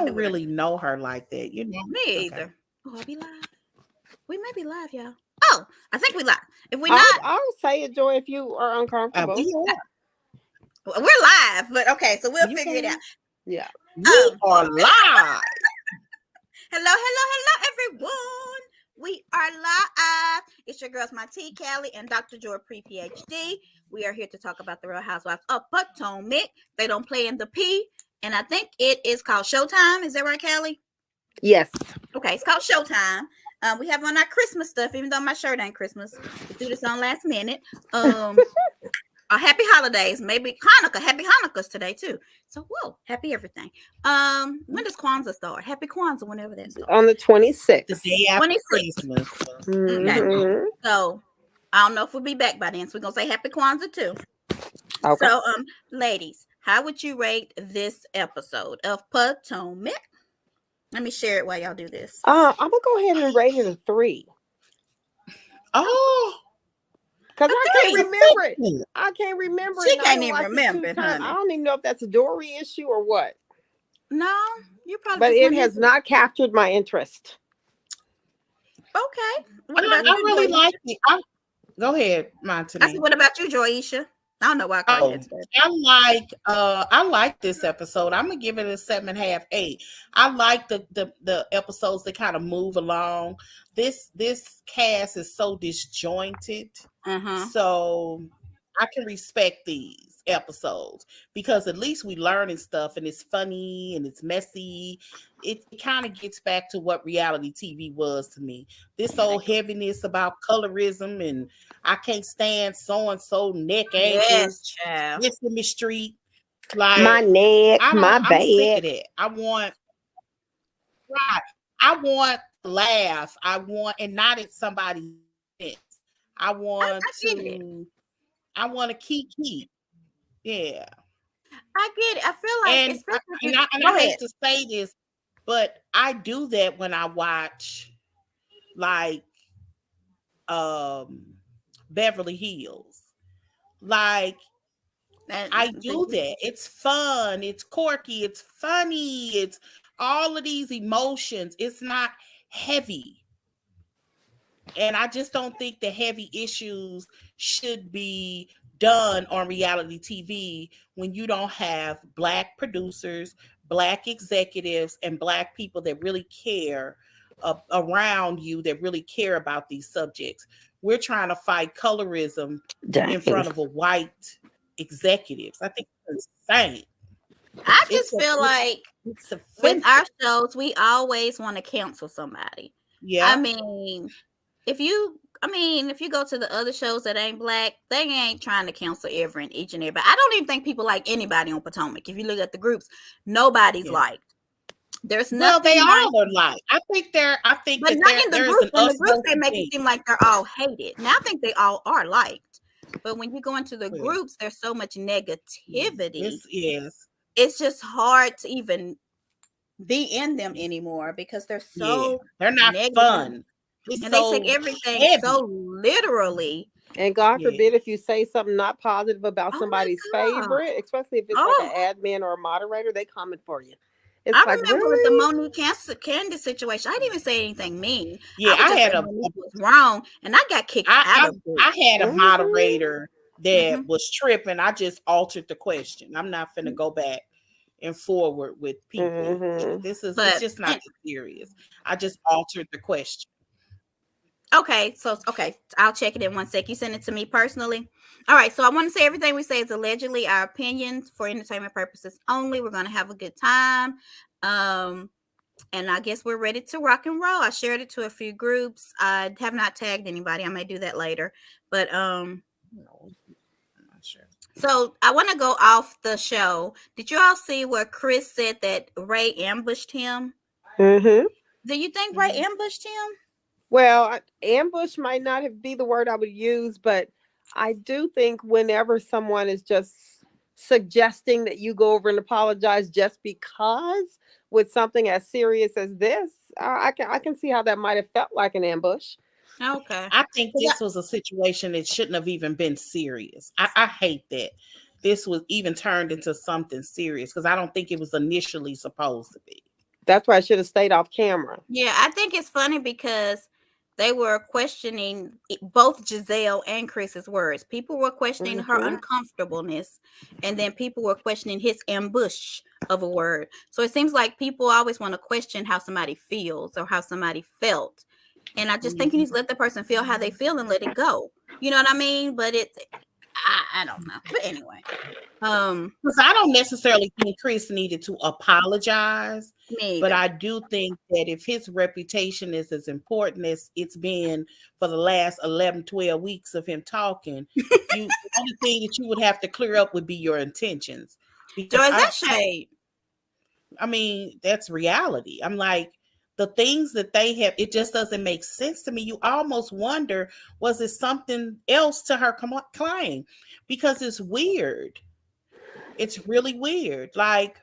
don't really know her like that, you know. Me either. Okay. Oh, I'll be live. We may be live, y'all. Oh, I think we live. If we're not, I'll say it, Joy, if you are uncomfortable. We are. we're live. But okay, so we'll You figure it can. out. Yeah. We are live. Hello, everyone. We are live. It's your girls, my T. Callie and Dr. Joy Pre-PhD. We are here to talk about the Real Housewives of Potomac. They don't play in the P, and I think it is called Showtime. Is that right, Callie? Yes. Okay, it's called Showtime. We have on our Christmas stuff, even though my shirt ain't Christmas. We threw this on last minute. Happy holidays, maybe Hanukkah. Happy Hanukkahs today too. So whoa, happy everything. When does Kwanzaa start? Happy Kwanzaa whenever that starts. On the 26th. The day after Christmas. Okay. So I don't know if we'll be back by then. So we're gonna say happy Kwanzaa too. Okay. So ladies, how would you rate this episode of Potomac? Let me share it while y'all do this. I'm gonna go ahead and rate it a 3. Oh, because I can't remember it. I can't remember it. She can't even remember it, honey. I don't even know if that's a Dory issue or what. No, you probably. But it has not captured my interest. Okay. I really like it. Go ahead, Montana. I said, what about you, Joyisha? I don't know why I called it. I like this episode. I'm gonna give it a 7.5, 8. I like the episodes that kind of move along. This cast is so disjointed, so I can respect these episodes because at least we learning stuff and it's funny and it's messy. It kind of gets back to what reality TV was to me. This old heaviness about colorism and I can't stand so and so neck angles. Yes, this in the street, like my neck, my I'm back. sick of that. I want to laugh. I want, and not at somebody's expense. I want to keep. Yeah, I get it. I feel like, and I hate to say this, but I do that when I watch, like, Beverly Hills. Like, I do that. It's fun. It's quirky. It's funny. It's all of these emotions. It's not heavy. And I just don't think the heavy issues should be done on reality TV when you don't have Black producers, Black executives, and Black people that really care around you, that really care about these subjects. We're trying to fight colorism in front of a white executives. I think it's insane. I just feel like with our shows, we always want to cancel somebody. Yeah. I mean, if you go to the other shows that ain't Black, they ain't trying to cancel each and everybody. I don't even think people like anybody on Potomac. If you look at the groups, nobody's liked. There's nothing. Well, they all are liked. I think but that not in the groups. In the groups, they make thing. it seem like they're all hated. Now I think they all are liked. But when you go into the groups, there's so much negativity. It's just hard to even be in them anymore because they're so they're not negative. Fun. It's and so they take everything so literally. And God forbid if you say something not positive about somebody's favorite, especially if it's like an admin or a moderator, they comment for you. It's I remember with the Monique Candiace situation, I didn't even say anything mean. Yeah, I had was wrong, and I got kicked out of it. I had a moderator that was tripping. I just altered the question. I'm not finna go back and forward with people. It's just not serious. I just altered the question. Okay, I'll check it in 1 sec. You send it to me personally. All right, so I want to say everything we say is allegedly our opinions for entertainment purposes only. We're going to have a good time. And I guess we're ready to rock and roll. I shared it to a few groups. I have not tagged anybody. I may do that later. But no, I'm not sure. So I want to go off the show. Did you all see where Chris said that Ray ambushed him? Do you think Ray ambushed him? Well, ambush might not be the word I would use, but I do think whenever someone is just suggesting that you go over and apologize just because with something as serious as this, I can see how that might have felt like an ambush. Okay. I think this was a situation that shouldn't have even been serious. I hate that this was even turned into something serious because I don't think it was initially supposed to be. That's why I should have stayed off camera. Yeah, I think it's funny because they were questioning both Giselle and Chris's words. People were questioning her Hmm. uncomfortableness, and then people were questioning his ambush of a word. So it seems like people always want to question how somebody feels or how somebody felt. And I just think you need to let the person feel how they feel and let it go. You know what I mean? But I don't know. But anyway, Because I don't necessarily think Chris needed to apologize, me but either. I do think that if his reputation is as important as it's been for the last 11, 12 weeks of him talking, the only thing that you would have to clear up would be your intentions. Joy, Because is that shade? I mean, that's reality. I'm like, the things that they have, it just doesn't make sense to me. You almost wonder, was it something else to her claim? Because it's weird. It's really weird. Like,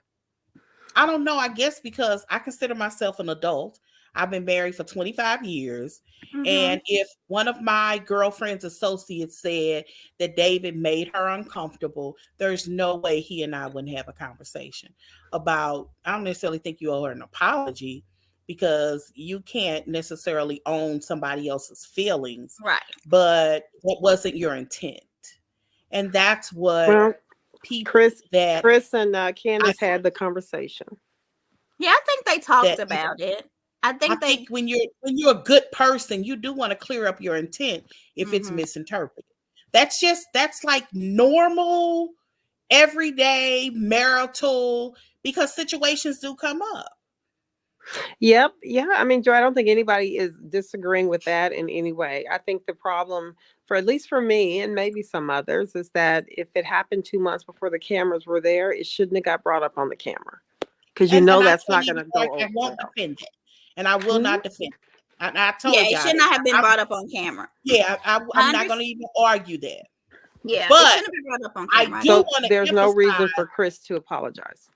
I don't know. I guess because I consider myself an adult. I've been married for 25 years. Mm-hmm. And if one of my girlfriend's associates said that David made her uncomfortable, there's no way he and I wouldn't have a conversation about. I don't necessarily think you owe her an apology because you can't necessarily own somebody else's feelings, Right. but that wasn't your intent. And that's what Well, people Chris, that Chris and I Candiace had the conversation. Yeah, I think they talked that about it. I I think think they. when you're a good person, you do want to clear up your intent if it's Mm-hmm. misinterpreted. That's like normal, everyday marital because situations do come up. Yep. Yeah. I mean, Joy, I don't think anybody is disagreeing with that in any way. I think the problem, for at least for me and maybe some others, is that if it happened 2 months before the cameras were there, it shouldn't have got brought up on the camera because And I that's can't not going even to argue, go I over won't well. defend it, and I will Mhm. not defend it. I Yeah, told it y'all should that. not have been I, brought up on camera. yeah, I I'm not going understand. to even argue that. Yeah, it But shouldn't have been brought up on I camera. do So want to there's no reason emphasize. for Chris to apologize.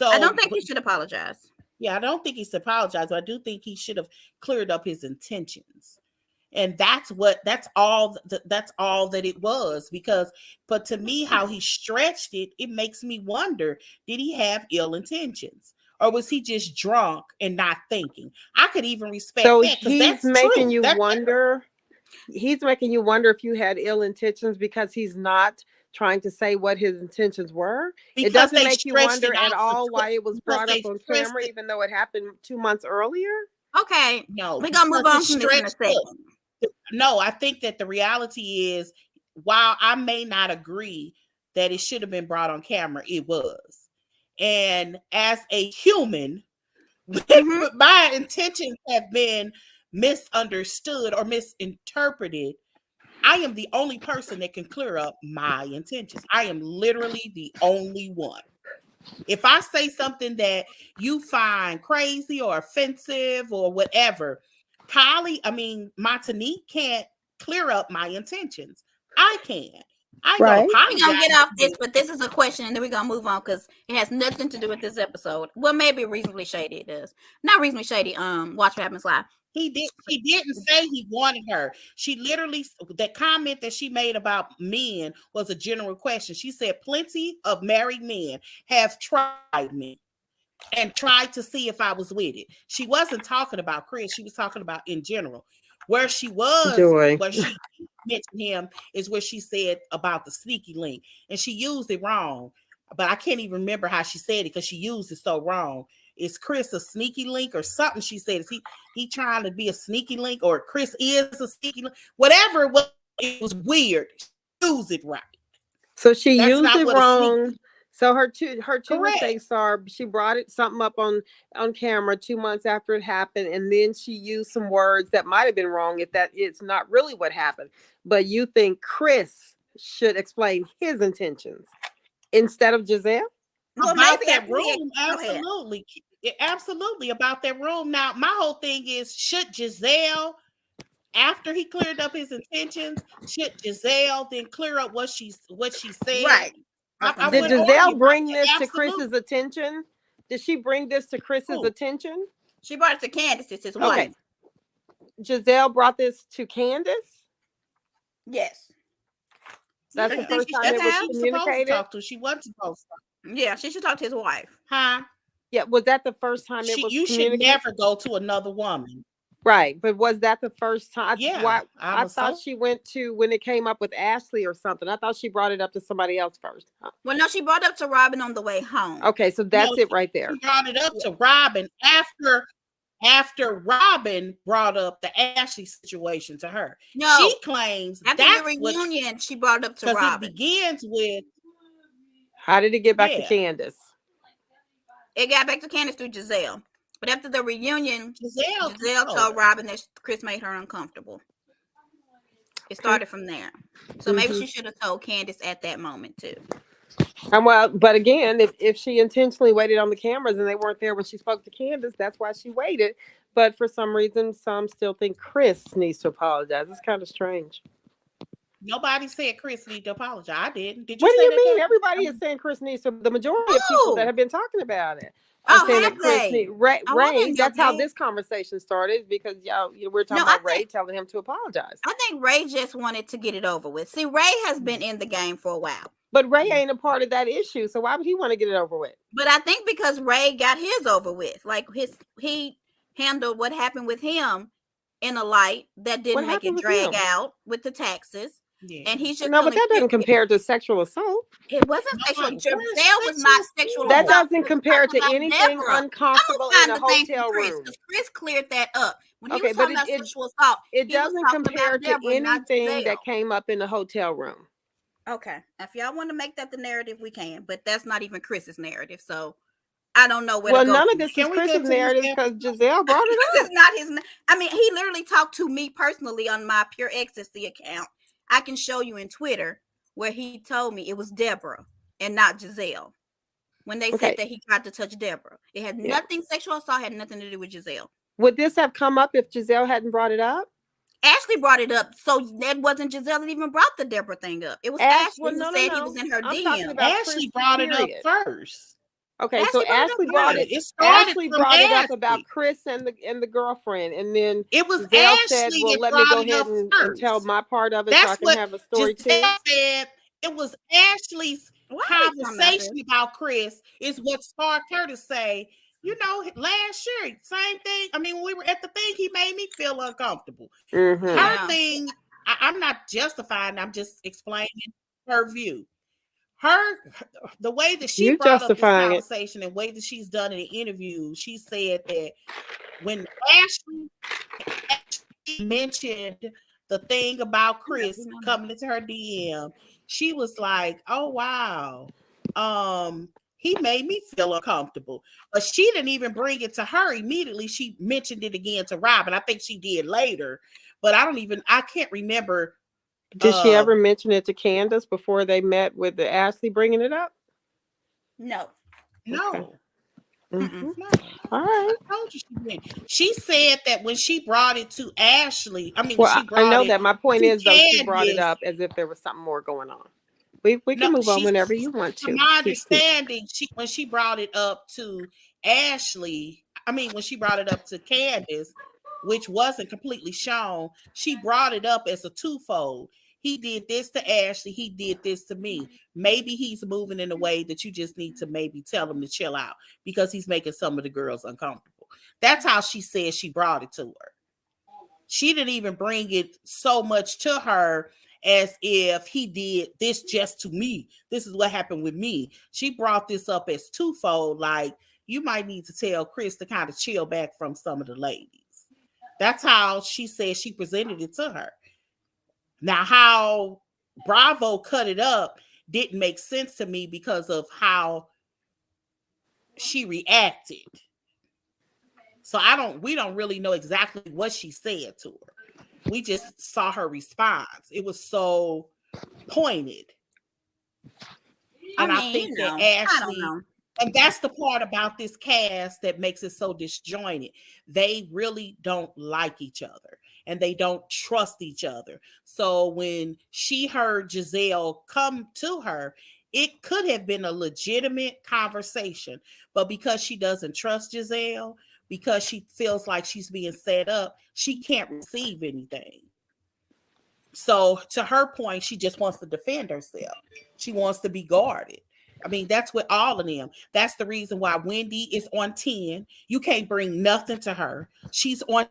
I don't So think he should apologize. yeah, I don't think he's apologized, but I do think he should have cleared up his intentions. And that's all that it was because but to me how he stretched it, it makes me wonder, did he have ill intentions? Or was he just drunk and not thinking? I could even respect So that because that's true. he's making you wonder if you had ill intentions because he's not trying to say what his intentions were. It Because doesn't they make you stretched wonder it at out for all why it was because brought they up on stressed camera, it. even though it happened 2 months earlier. Okay, No, we're gonna move because it on from this in a stretched. Look, second. no, I think that the reality is, while I may not agree that it should have been brought on camera, it was. And as a human, Mm-hmm. my intentions have been misunderstood or misinterpreted. I am the only person that can clear up my intentions. I am literally the only one. If I say something that you find crazy or offensive or whatever, Montanique can't clear up my intentions. I can. I ain't gonna Right. We're gonna get apologize off to this, you. but this is a question, and then we're gonna move on because it has nothing to do with this episode. Well, maybe reasonably shady it does. Not reasonably shady. Watch what happens live. She didn't say he wanted her. She literally, that comment that she made about men was a general question. She said, plenty of married men have tried me and tried to see if I was with it. She wasn't talking about Chris. She was talking about in general. Joy. Where she mentioned him is where she said about the sneaky link. And she used it wrong. But I can't even remember how she said it because she used it so wrong. Is Chris a sneaky link or something? She said, is he trying to be a sneaky link or Chris is a sneaky link? Whatever it was weird. Use it right. So she That's used not it what a wrong. sneaky. So her two Correct. mistakes are she brought it something up on camera 2 months after it happened, and then she used some words that might have been wrong if that it's not really what happened. But you think Chris should explain his intentions instead of Giselle? Well, About maybe that after room, go ahead. absolutely about that room. Now, my whole thing is, should Giselle, after he cleared up his intentions, should Giselle then clear up what she said? Right. I was I gonna say Did wouldn't that. Giselle argue about bring this that. to Absolutely. Chris's attention? Did she bring this to Chris's Who? attention? She brought it to Candiace, it's his Who? wife. Okay. Giselle brought this to Candiace. Yes. That's Don't the you think first she time should That's it who was have? she was supposed to communicated. talk to. She wasn't supposed to. Yeah, she should talk to his wife. Huh? Yeah, was that the first time it was You should communicated? never go to another woman. Right, but was that the first time? Yeah, Why I I was thought so. she went to when it came up with Ashley or something. I thought she brought it up to somebody else first. Well, no, she brought up to Robin on the way home. Okay, so No, that's it right there. she brought it up Yeah. to Robin after Robin brought up the Ashley situation to her. She No, claims after the that's what, reunion, she brought it up to because it Robin. begins with, How did it get back to yeah, Candiace? It got back to Candiace through Giselle. But after the reunion, Giselle Giselle told told her. Robin that Chris made her uncomfortable. It Okay. started from there. So maybe Hmm. she should have told Candiace at that moment too. And well, but again, if she intentionally waited on the cameras and they weren't there when she spoke to Candace, that's why she waited. But for some reason, some still think Chris needs to apologize. It's kind of strange. Nobody said Chris need to apologize. I didn't. Did you What do say you that, mean? Kathy? Everybody is saying Chris needs to. The majority of people that Oh, have been talking about it are oh, saying that have Chris they? need Ray. Oh, I Ray, didn't know that's how that. this conversation started because y'all, we're talking No, I about Ray think telling him to apologize. I think Ray just wanted to get it over with. See, Ray has been in the game for a while. But Ray ain't a part of that issue, so why would he want to get it over with? But I think because Ray got his over with, like he handled what happened with him in a light that What didn't make happened it with drag him? out with the taxes, Yeah. and he's just No, but feeling that doesn't compare to sexual assault. it wasn't sexual. Where's Giselle was not sexual That sexual assault? assault. doesn't He was compare talking to about anything Deborah. I'm uncomfortable gonna in find a the thing from hotel Chris room. because Chris cleared that up when he Okay, was but talking it about it, sexual assault. it He was doesn't talking compare about to Deborah, not anything that Giselle. came up in the hotel room. Okay, if y'all want to make that the narrative, we can, but that's not even Chris's narrative, so I don't know where to Well, go none of from this there. is Can we go Chris's to this? narrative because Giselle brought it This up. is not his. I mean, he literally talked to me personally on my Pure Ecstasy account. I can show you in Twitter where he told me it was Deborah and not Giselle. When they said Okay, that he tried to touch Deborah, it had yeah. nothing sexual assault had nothing to do with Giselle. Would this have come up if Giselle hadn't brought it up? Ashley brought it up, so that wasn't Giselle that even brought the Deborah thing up. It was Well, Ashley who no, no, said he was no. in her I'm talking DM. about Chris. Ashley brought it up Period. first. Okay, so Ashley brought it up Ashley brought Yeah, it. first. it started Ashley from brought it up about Ashley. Chris and the girlfriend, and then It was Giselle said, Ashley "Well, that let me brought go it ahead up and tell first. my part of it, so I That's can what have a story too." Giselle said. It was Ashley's Why are we talking about this? conversation about Chris is what sparked her to say, last year, same thing. I mean, when we were at the thing, he made me feel uncomfortable. Mm-hmm. Her Yeah. thing, I'm not justifying, I'm just explaining her view. Her the way that she You brought up this justifying it. conversation and way that she's done in the interview, she said that when Ashley mentioned the thing about Chris coming into her DM, she was like, "Oh wow, he made me feel uncomfortable." But she didn't even bring it to her immediately. She mentioned it again to Robin. I think she did later, but I can't remember. Did she ever mention it to Candace before they met with the Ashley bringing it up? No. Okay. No. Mm-hmm. No, All right. I told you she did. She said that when she brought it to Ashley, when Well, she I brought know it that. My point to is, though, she brought it Candiace, up as if there was something more going on. We no, can move on whenever you want from to. my understanding, when she brought it up to Ashley, when she brought it up to Candiace, which wasn't completely shown, she brought it up as a twofold. He did this to Ashley, he did this to me. Maybe he's moving in a way that you just need to maybe tell him to chill out because he's making some of the girls uncomfortable. That's how she said she brought it to her. She didn't even bring it so much to her as if he did this just to me. This is what happened with me. She brought this up as twofold, like you might need to tell Chris to kind of chill back from some of the ladies. That's how she said she presented it to her. Now, how Bravo cut it up didn't make sense to me because of how she reacted. So we don't really know exactly what she said to her. We just saw her response. It was so pointed. And I think that I don't Ashley, know. and that's the part about this cast that makes it so disjointed. They really don't like each other and they don't trust each other. So when she heard Giselle come to her, it could have been a legitimate conversation, but because she doesn't trust Giselle, because she feels like she's being set up, she can't receive anything. So to her point, she just wants to defend herself. She wants to be guarded. I mean, that's with all of them. That's the reason why Wendy is on 10. You can't bring nothing to her. She's on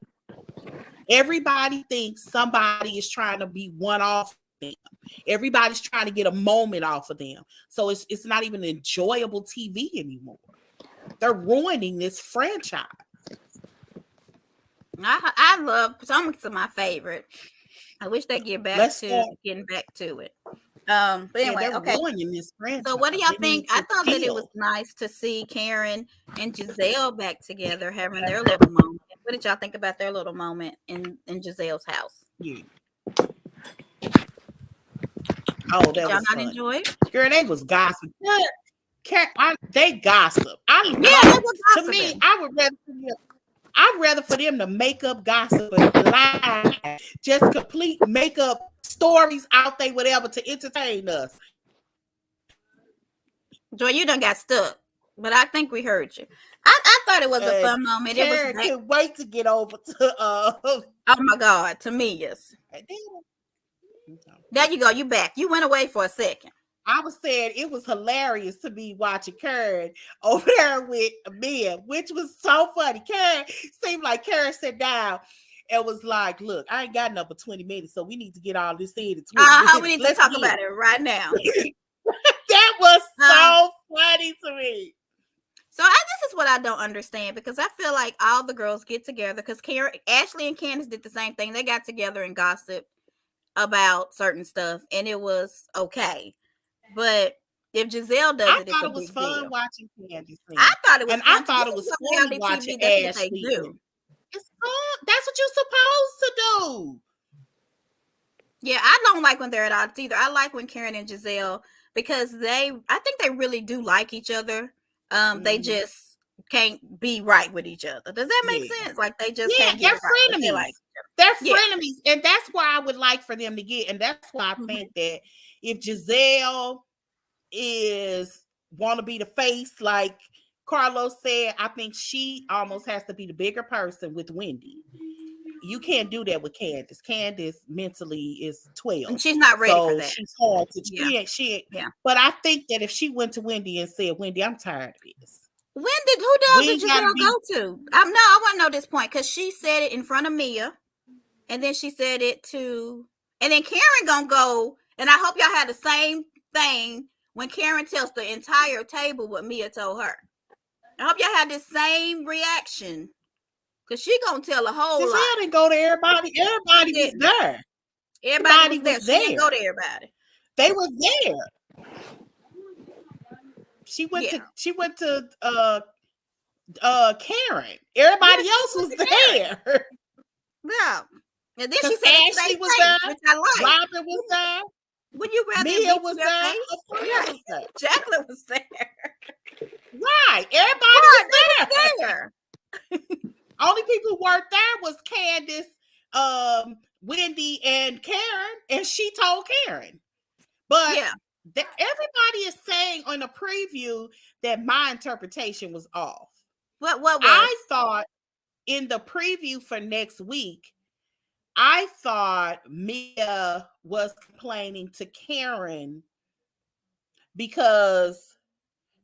10. Everybody thinks somebody is trying to be one off them. Everybody's trying to get a moment off of them. So it's not even enjoyable TV anymore. They're ruining this franchise. I love Potomac's my favorite. I wish they get back getting back to it. But anyway, they're okay. ruining this franchise. So what do y'all think? I thought that it was nice to see Karen and Giselle back together, having their little moment. What did y'all think about their little moment in Giselle's house? Yeah. Oh, that y'all was not fun. enjoy it? Girl, they was gossiping. They gossip. To me, I'd rather for them to make up gossip and lie, just complete make up stories out there, whatever, to entertain us. Joy, you done got stuck, but I think we heard you. I thought it was a fun moment. Karen couldn't wait to get over to oh my God, Tamia's. There you go. You back. You went away for a second. I was saying it was hilarious to me watching Karen over there with Mia, which was so funny. Karen seemed like Karen sat down and was like, "Look, I ain't got enough for 20 minutes, so we need to get all this in 20 minutes. We need to talk about it right now." That was so funny to me. So this is what I don't understand, because I feel like all the girls get together, because Ashley and Candiace did the same thing. They got together and gossiped about certain stuff, and it was okay. But if Giselle does it, I thought it was fun watching Candiace. I thought it was, and I thought it was fun watching Ashley. It's fun. That's what you're supposed to do. Yeah, I don't like when they're at odds either. I like when Karen and Giselle, because I think they really do like each other. They just can't be right with each other. Does that make sense? Like they just can't get frenemies. Right. They're frenemies, and that's why I would like for them to get. And that's why I think that if Giselle want to be the face, like Carlos said, I think she almost has to be the bigger person with Wendy. You can't do that with Candiace. Candiace mentally is 12. And she's not ready for that. She's hard to But I think that if she went to Wendy and said, "Wendy, I'm tired of this." Who did Giselle go to? I want to know this point, because she said it in front of Mia, and then she said it to, and then Karen gonna go, and I hope y'all had the same thing when Karen tells the entire table what Mia told her. I hope y'all had the same reaction, because she gonna tell a whole lot. Giselle didn't go to everybody. Everybody was there. Everybody was there. She didn't go to everybody. They were there. She went to Karen. Everybody else was there. Yeah. And then she said Ashley was there. Which I like. Robin was there. Would you rather Mia was there? Was there. Jacqueline was there. Right. Everybody was there. Only people who weren't there was Candiace, Wendy, and Karen, and she told Karen. But everybody is saying on the preview that my interpretation was off. What was? I thought in the preview for next week, I thought Mia was complaining to Karen because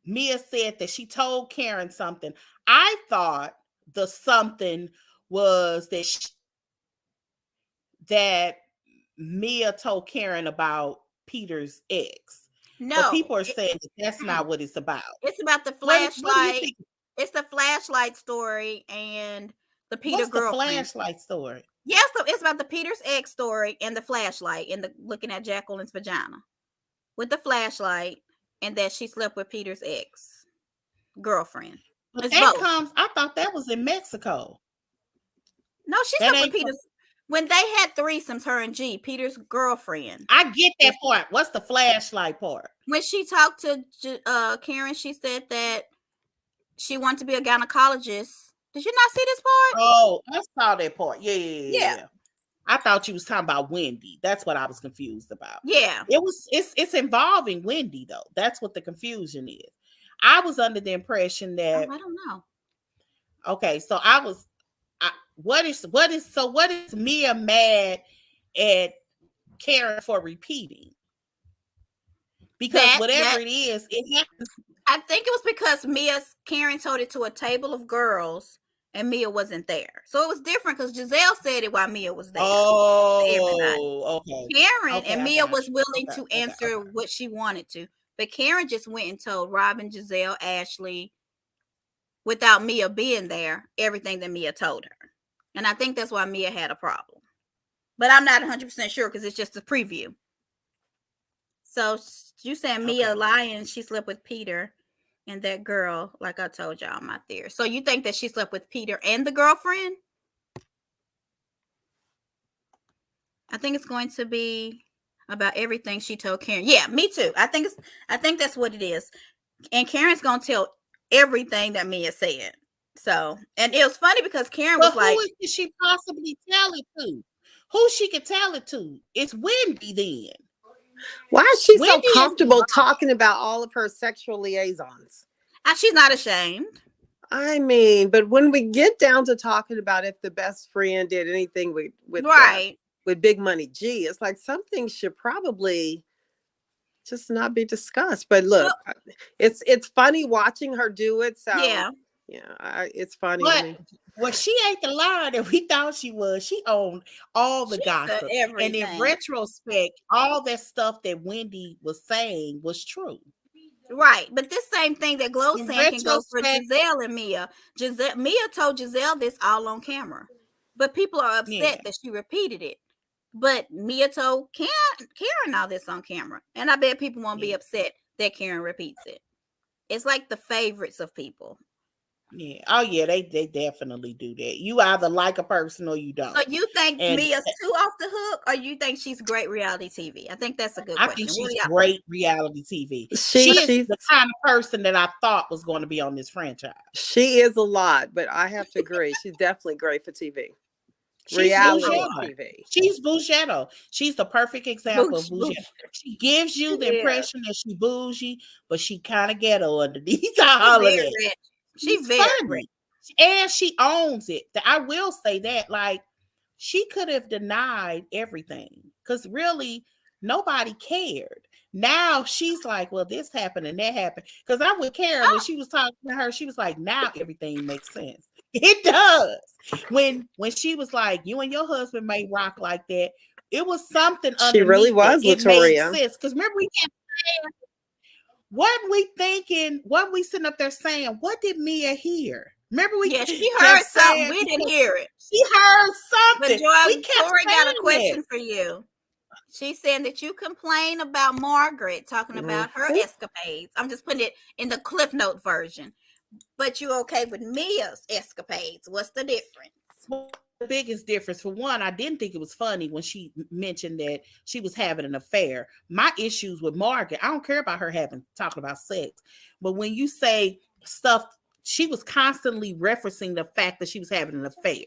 Mia said that she told Karen something. I thought the something was that Mia told Karen about Peter's ex. No, but people are saying that's not what it's about. It's about the flashlight. It's the flashlight story and the Peter girlfriend. The flashlight story? Yes, it's about the Peter's ex story and the flashlight and the looking at Jacqueline's vagina with the flashlight, and that she slept with Peter's ex girlfriend. But that comes. I thought that was in Mexico. No, she slept with Peter's. When they had threesomes, her and G, Peter's girlfriend. I get that part. What's the flashlight part? When she talked to Karen, she said that she wanted to be a gynecologist. Did you not see this part? Oh, I saw that part. Yeah. I thought you was talking about Wendy. That's what I was confused about. Yeah. It's involving Wendy though. That's what the confusion is. I was under the impression that I don't know. Okay, so what is Mia mad at Karen for repeating? because That whatever it is, it happens. I think it was because Karen told it to a table of girls and Mia wasn't there. So it was different because Giselle said it while Mia was there to everybody. Oh, okay. Karen Okay, and I Mia got was you. willing Okay, to okay, answer okay. what she wanted to. But Karen just went and told Robin, Giselle, Ashley, without Mia being there, everything that Mia told her. And I think that's why Mia had a problem. But I'm not 100% sure because it's just a preview. So you saying Mia Okay. lying, she slept with Peter and that girl, like I told y'all my theory. So you think that she slept with Peter and the girlfriend? I think it's going to be about everything she told Karen. Yeah, me too. I think that's what it is. And Karen's gonna tell everything that Mia said. So, and it was funny because Karen But was who like, could she possibly tell it to? Who she could tell it to? It's Wendy then. Why is she so Wendy is the comfortable boss. talking about all of her sexual liaisons? she's not ashamed. I mean, but when we get down to talking about if the best friend did anything Right. with Big Money G, it's like something should probably just not be discussed. But look, Well, it's funny watching her do it. So yeah. yeah, it's funny to But me. well, she ain't the liar that we thought she was. She owned all the She said gossip. And in everything. retrospect, all that stuff that Wendy was saying was true. Right. But this same thing that Glow's In saying can go for retrospect, Giselle and Mia. Mia told Giselle this all on camera. But people are yeah, upset that she repeated it. But Mia told Karen all this on camera. And I bet people won't be yeah, upset that Karen repeats it. It's like the favorites of people. yeah. Oh yeah, they definitely do that. You either like a person or you So don't. you think And Mia's too off the hook, or you think she's great reality TV? I think that's a good I think question. What she's do y'all think? great reality TV. She She is she's the kind of person that I thought was going to be on this franchise. she is a lot, but I have to agree, she's definitely great for TV, She's A reality lot. Bougetto. TV. She's Bougetto. She's the perfect example of Bougie, Bougetto. bougie. She gives you the Yeah, impression that she bougie, but she kind of ghetto underneath she all of very that. rich. She She's very rich. funny. And she owns it. I will say that. Like, she could have denied everything because really nobody cared. Now she's like, well, this happened and that happened. Because I would care when Oh, she was talking to her, she was like, now everything makes sense. It does. When she was like, you and your husband may rock like that, it was something She really underneath that. was It made Latoria. sense. Because remember, we kept what we thinking, what we sitting up there saying, what did Mia hear? Remember, we yeah, she kept heard something. saying We didn't hear it. she heard But something. We Joy, kept Tori got a saying that. question for you. She's saying that you complain about Margaret talking about her Mhm. escapades. I'm just putting it in the Cliff Note version. But you okay with Mia's escapades? What's the difference? Well, the biggest difference, for one, I didn't think it was funny when she mentioned that she was having an affair. My issues with Margaret, I don't care about her talking about sex, but when you say stuff, she was constantly referencing the fact that she was having an affair.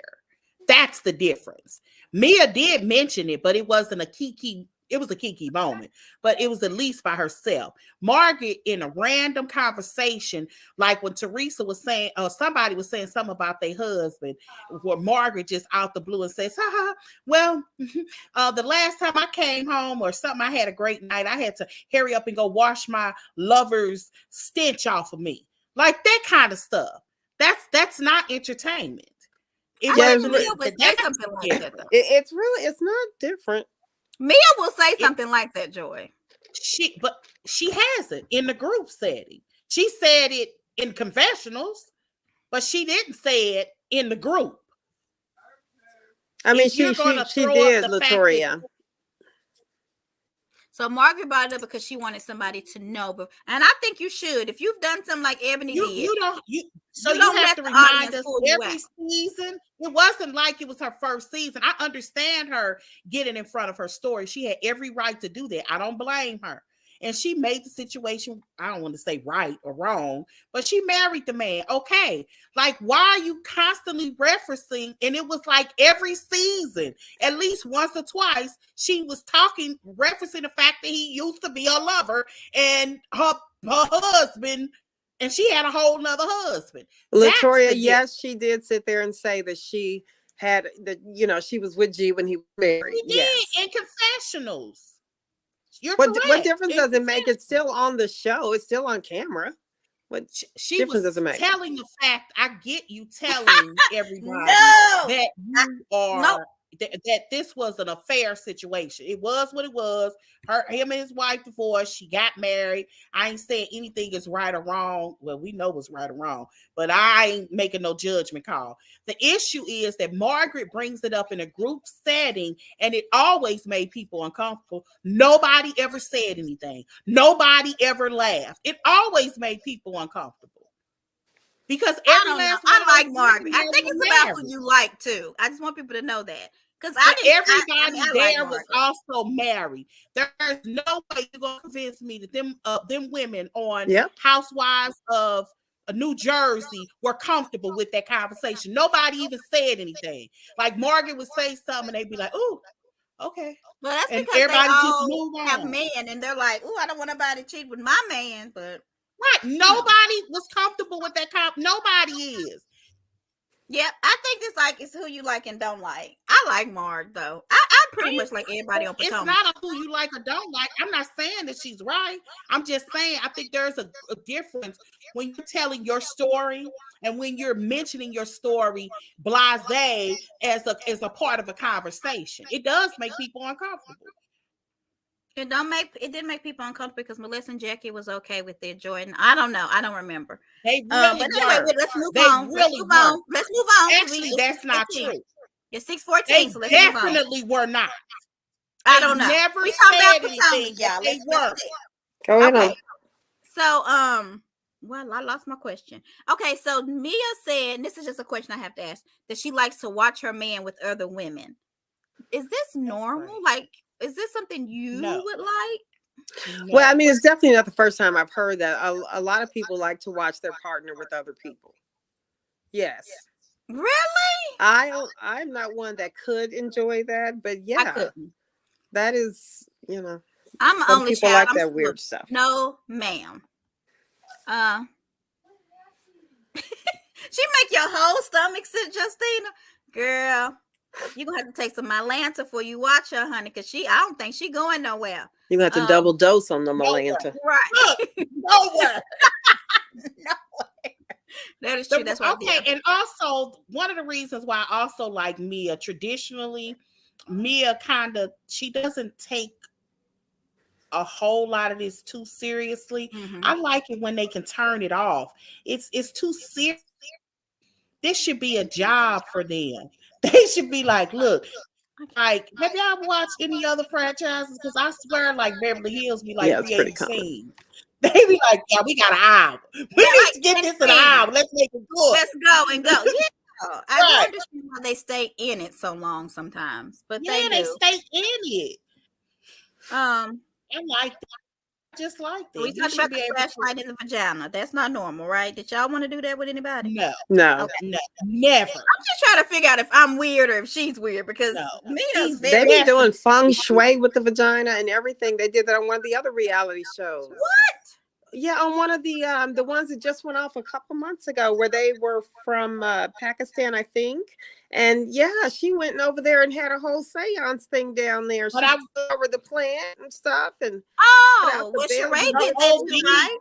That's the difference. Mia did mention it, but it wasn't a kiki. It was a kiki moment, but it was at least by herself. Margaret, in a random conversation, like when Teresa was saying, somebody was saying something about their husband, where Margaret just out the blue and says, ha, well, the last time I came home or something, I had a great night. I had to hurry up and go wash my lover's stench off of me. Like that kind of stuff. That's not entertainment. It I Yeah, think wasn't. Mia would say That's something like that different. though. it's not different. Mia will say It, something like that, Joy. but she hasn't in the group setting. She said it in confessionals, but she didn't say it in the group. I mean, If you're going to she throw up did, the fact that Latoria. So Margaret brought it up because she wanted somebody to know. But and I think you should. If you've done something like Ebony did, you don't you so you you don't have let to the remind audience us pull you out. every season. It wasn't like it was her first season. I understand her getting in front of her story. She had every right to do that. I don't blame her. And she made the situation, I don't want to say right or wrong, but she married the man. Okay. Like, why are you constantly referencing? And it was like every season, at least once or twice, she was referencing the fact that he used to be a lover and her husband, and she had a whole nother husband. That's Latoria, the difference. yes, she did sit there and say that she had she was with G when he was married. She did Yes. in confessionals. You're What correct. difference does it make? It's still on the show. It's still on camera. What She difference was does it make? telling the fact. I get you telling everybody No. that you Nope. are that this was an affair situation. It was what it was. Him and his wife divorced. She got married. I ain't saying anything is right or wrong. Well, we know what's right or wrong, but I ain't making no judgment call. The issue is that Margaret brings it up in a group setting, and it always made people uncomfortable. Nobody ever said anything. Nobody ever laughed. It always made people uncomfortable. Because I every don't know. last one I of like those Margaret. women I there think were it's about who married. you like too. I just want people to know that. Because But I everybody mean, I like there was Margaret. also married. There's no way you're gonna convince me that them women on Yep. Housewives of New Jersey were comfortable with that conversation. Nobody even said anything. Like Margaret would say something, and they'd be like, "Ooh, okay," Well, that's and because they everybody just all move have on. men and they're like, oh, I don't want nobody to cheat with my man. But Right? Nobody was comfortable with that. Nobody is. yeah, I think it's who you like and don't like. I like Marg though. I pretty much like everybody on It's Potomac. not a who you like or don't like. I'm not saying that she's right. I'm just saying I think there's a difference when you're telling your story and when you're mentioning your story blasé as a part of a conversation. It does make people uncomfortable. It didn't make people uncomfortable because Melissa and Jackie was okay with their Jordan. I don't know. I don't remember. They But really anyway, were. let's move They on. really were. Let's move on. Actually, that's not true. It's 6:14, They so let's move on. definitely were not. I They don't know. never We talking about said Potomac, anything that y'all. they were. Go ahead. Okay. So, well, I lost my question. Okay, so Mia said, and this is just a question I have to ask, that she likes to watch her man with other women. Is this normal? Like, is this something you would like? No. Well, I mean, it's definitely not the first time I've heard that. A lot of people like to watch their partner with other people. Yes. Really? I'm not one that could enjoy that, but I yeah, couldn't. that is, you know, I'm the some only people child. like that weird stuff. No, ma'am. She make your whole stomach sit, Justina. Girl, you gonna have to take some Mylanta before you watch her, honey, because I don't think she going nowhere. You have to double dose on the Mylanta. Right. Nowhere. Nowhere. That is true. That's why. Okay, and also one of the reasons why I also like Mia, traditionally, Mia she doesn't take a whole lot of this too seriously. Mm-hmm. I like it when they can turn it off. It's too serious. This should be a job for them. They should be like, look, like, have y'all watched any other franchises? Because I swear, like Beverly Hills be like creating scenes. They be like, yeah, we got an hour. We need to get this in an hour. Let's make it good. Let's go and go. Yeah. I do understand why they stay in it so long sometimes, but they stay in it. I like that. Just like that. We talked about the flashlight in the vagina. That's not normal, right? Did y'all want to do that with anybody? No. Okay. No, never. I'm just trying to figure out if I'm weird or if she's weird because they be doing feng shui with the vagina and everything. They did that on one of the other reality shows. What? Yeah, on one of the ones that just went off a couple months ago, where they were from Pakistan, I think. And yeah, she went over there and had a whole seance thing down there. She over the plant and stuff. And well, Sheree did that too, right?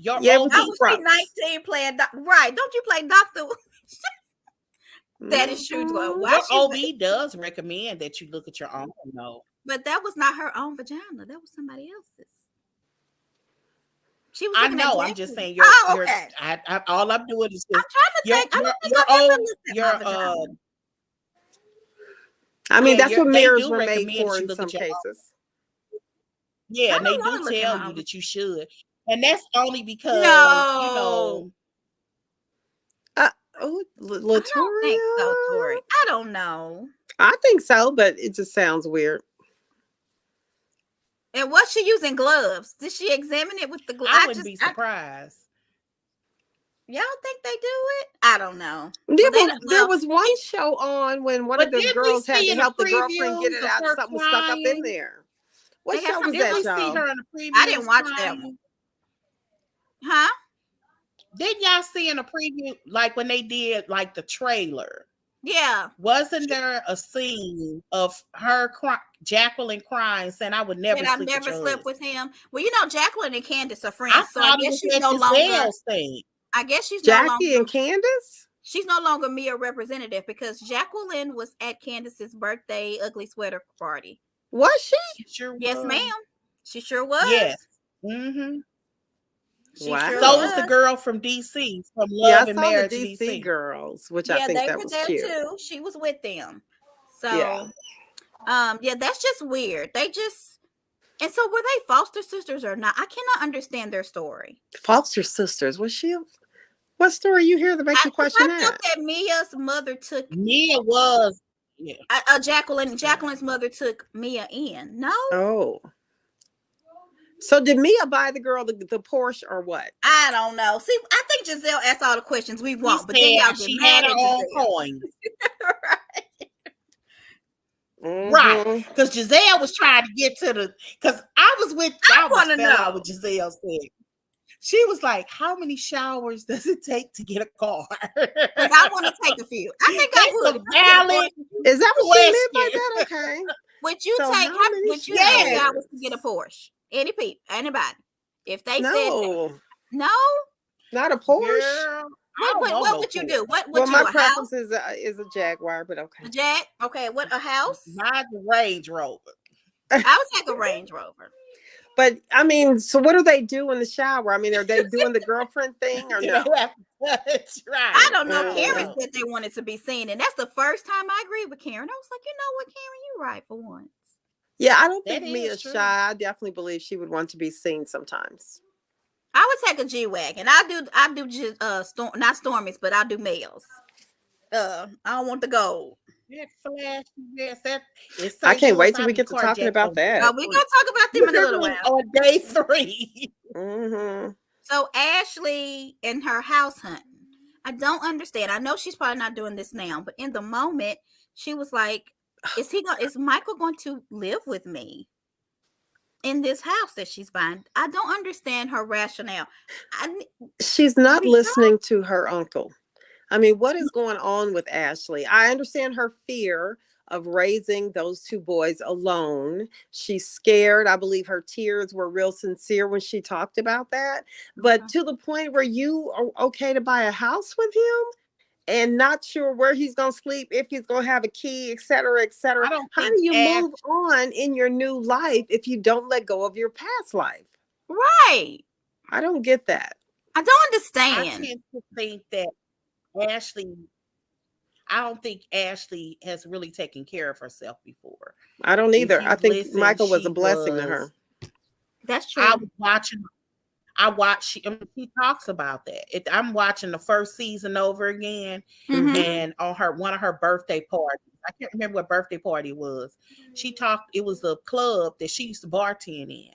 I was like 19 playing. Right? Don't you play Doctor? That is true. Your OB does recommend that you look at your own. No, but that was not her own vagina. That was somebody else's. She was. I know. I'm just saying. Okay. All I'm doing is. I'm trying to think. I mean, that's what mirrors were made for in some cases. Yeah, and they do tell you that you should, and that's only because you know. Latoria? I don't know. I think so, but it just sounds weird. And was she using gloves? Did she examine it with the gloves? I wouldn't be surprised. Y'all think they do it? I don't know. There was one show on when one of the girls had to help the girlfriend get it out. Something was stuck up in there. What show was that show? I didn't watch that one. Huh? Didn't y'all see in a preview, like when they did like the trailer? Yeah. Wasn't there a scene of her Jacqueline crying, saying, "I would never That I've sleep with never your slept husband"? with him. Well, Jacqueline and Candiace are I friends, so I thought it guess was she's at no longer. Giselle's thing. I guess she's no Jackie and longer. Candiace? She's no longer Mia representative because Jacqueline was at Candiace's birthday ugly sweater party. Was she? She sure Yes, was. ma'am. She sure Yes. was. Mm-hmm. She sure So was the Wow. was. girl from DC, from Yeah, I Love and saw the Marriage DC DC. girls, which I Yeah, think they that were was there cute. too. She was with them. Yeah. So, yeah, that's just weird. They just, and so were they foster sisters or not? I cannot understand their story. Foster sisters. Was she? What story you hear that makes you question I thought that? that Mia's mother took Mia was. Yeah. Jacqueline's mother took Mia in. No, Oh. So did Mia buy the girl the Porsche or what? I don't know. See, I think Giselle asked all the questions we She want, but then y'all said get she mad had her at own Giselle. coins. Right. Mm-hmm. Because Giselle was trying to get to the, because I wanna almost fell out know. with Giselle said. She was like, "How many showers does it take to get a car?" Because I want to take a few. I think I That's would. a valid Is that what she meant by question. that? Okay. Would you So take? how many Would you take Yes. showers to get a Porsche? Anybody? If they said No, no, not a Porsche. Girl, I don't want what no would you Porsche. do? What Well, would you my do? A preference house? is a Jaguar, but okay. A Jag? Okay, what a house? Mine's a Range Rover. I would take a Range Rover. But I mean, so what do they do in the shower? I mean, are they doing the girlfriend thing or Do no? they have to touch? Right. I don't know. Mm. Karen said they wanted to be seen, and that's the first time I agreed with Karen. I was like, you know what, Karen, you right for once. Yeah, I don't That think is Mia's true. shy. I definitely believe she would want to be seen sometimes. I would take a G-Wagon. I do just not Stormies, but I do males. I don't want the gold. That flash, yes, that is I St. can't Louis. wait till we I'll be get to talking carjacked about on that. day We three. gonna talk about them in a little while. On day 3. Mm-hmm. So Ashley and her house hunting. I don't understand. I know she's probably not doing this now, but in the moment, she was like, is Michael going to live with me in this house that she's buying? I don't understand her rationale. She's not listening to her uncle. I mean, what is going on with Ashley? I understand her fear of raising those two boys alone. She's scared. I believe her tears were real sincere when she talked about that. But to the point where you are okay to buy a house with him and not sure where he's going to sleep, if he's going to have a key, et cetera, et cetera. I don't How think do you move on in your new life if you don't let go of your past life? Right. I don't get that. I don't I understand. tend to think that Ashley, I don't think Ashley has really taken care of herself before. I don't If either. you I think listen, Michael was she a blessing to was. her. That's true. I was watching. She talks about that. I'm watching the first season over again, Mhm. and on one of her birthday parties, I can't remember what birthday party it was. She talked. It was a club that she used to bartend in,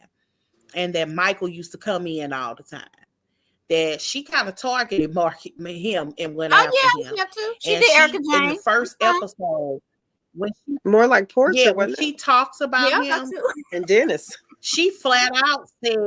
and that Michael used to come in all the time. That she kind of targeted him and went after him. Yeah, too. She And did Erica in the Jane. first episode, when she More like Portia, when wasn't she it? talks about Yeah, him, too. And Dennis. she flat out said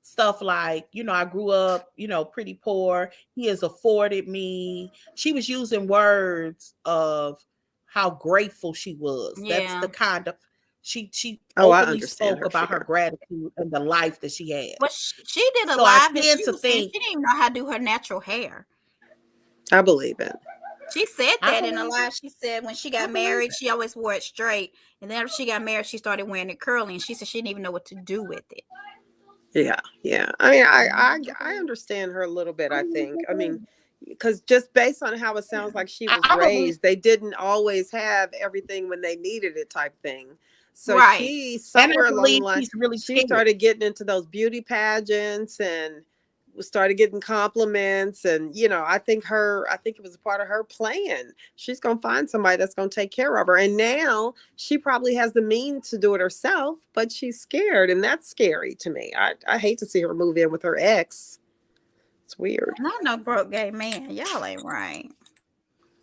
stuff like, I grew up, pretty poor. He has afforded me. She was using words of how grateful she was. That's Yeah. the kind of she I openly understand spoke her about her fear. gratitude and the life that she had. But she did a So I live that tend she to was saying think she didn't even know how to do her natural hair. I believe it. She said I that in a believe live. She said when she got believe married, she always wore it straight. And then after she got married, she started wearing it curly. And she said she didn't even know what to do with it. Yeah. I mean, I understand her a little bit. I think. I mean, because just based on how it sounds like she was I believe raised, they didn't always have everything when they needed it, type thing. So Right. she and I somewhere along the believe line, she's really she scared. started getting into those beauty pageants and started getting compliments. And I think it was a part of her plan. She's gonna find somebody that's gonna take care of her. And now she probably has the means to do it herself, but she's scared, and that's scary to me. I hate to see her move in with her ex. It's weird. Not no broke gay man. Y'all ain't right.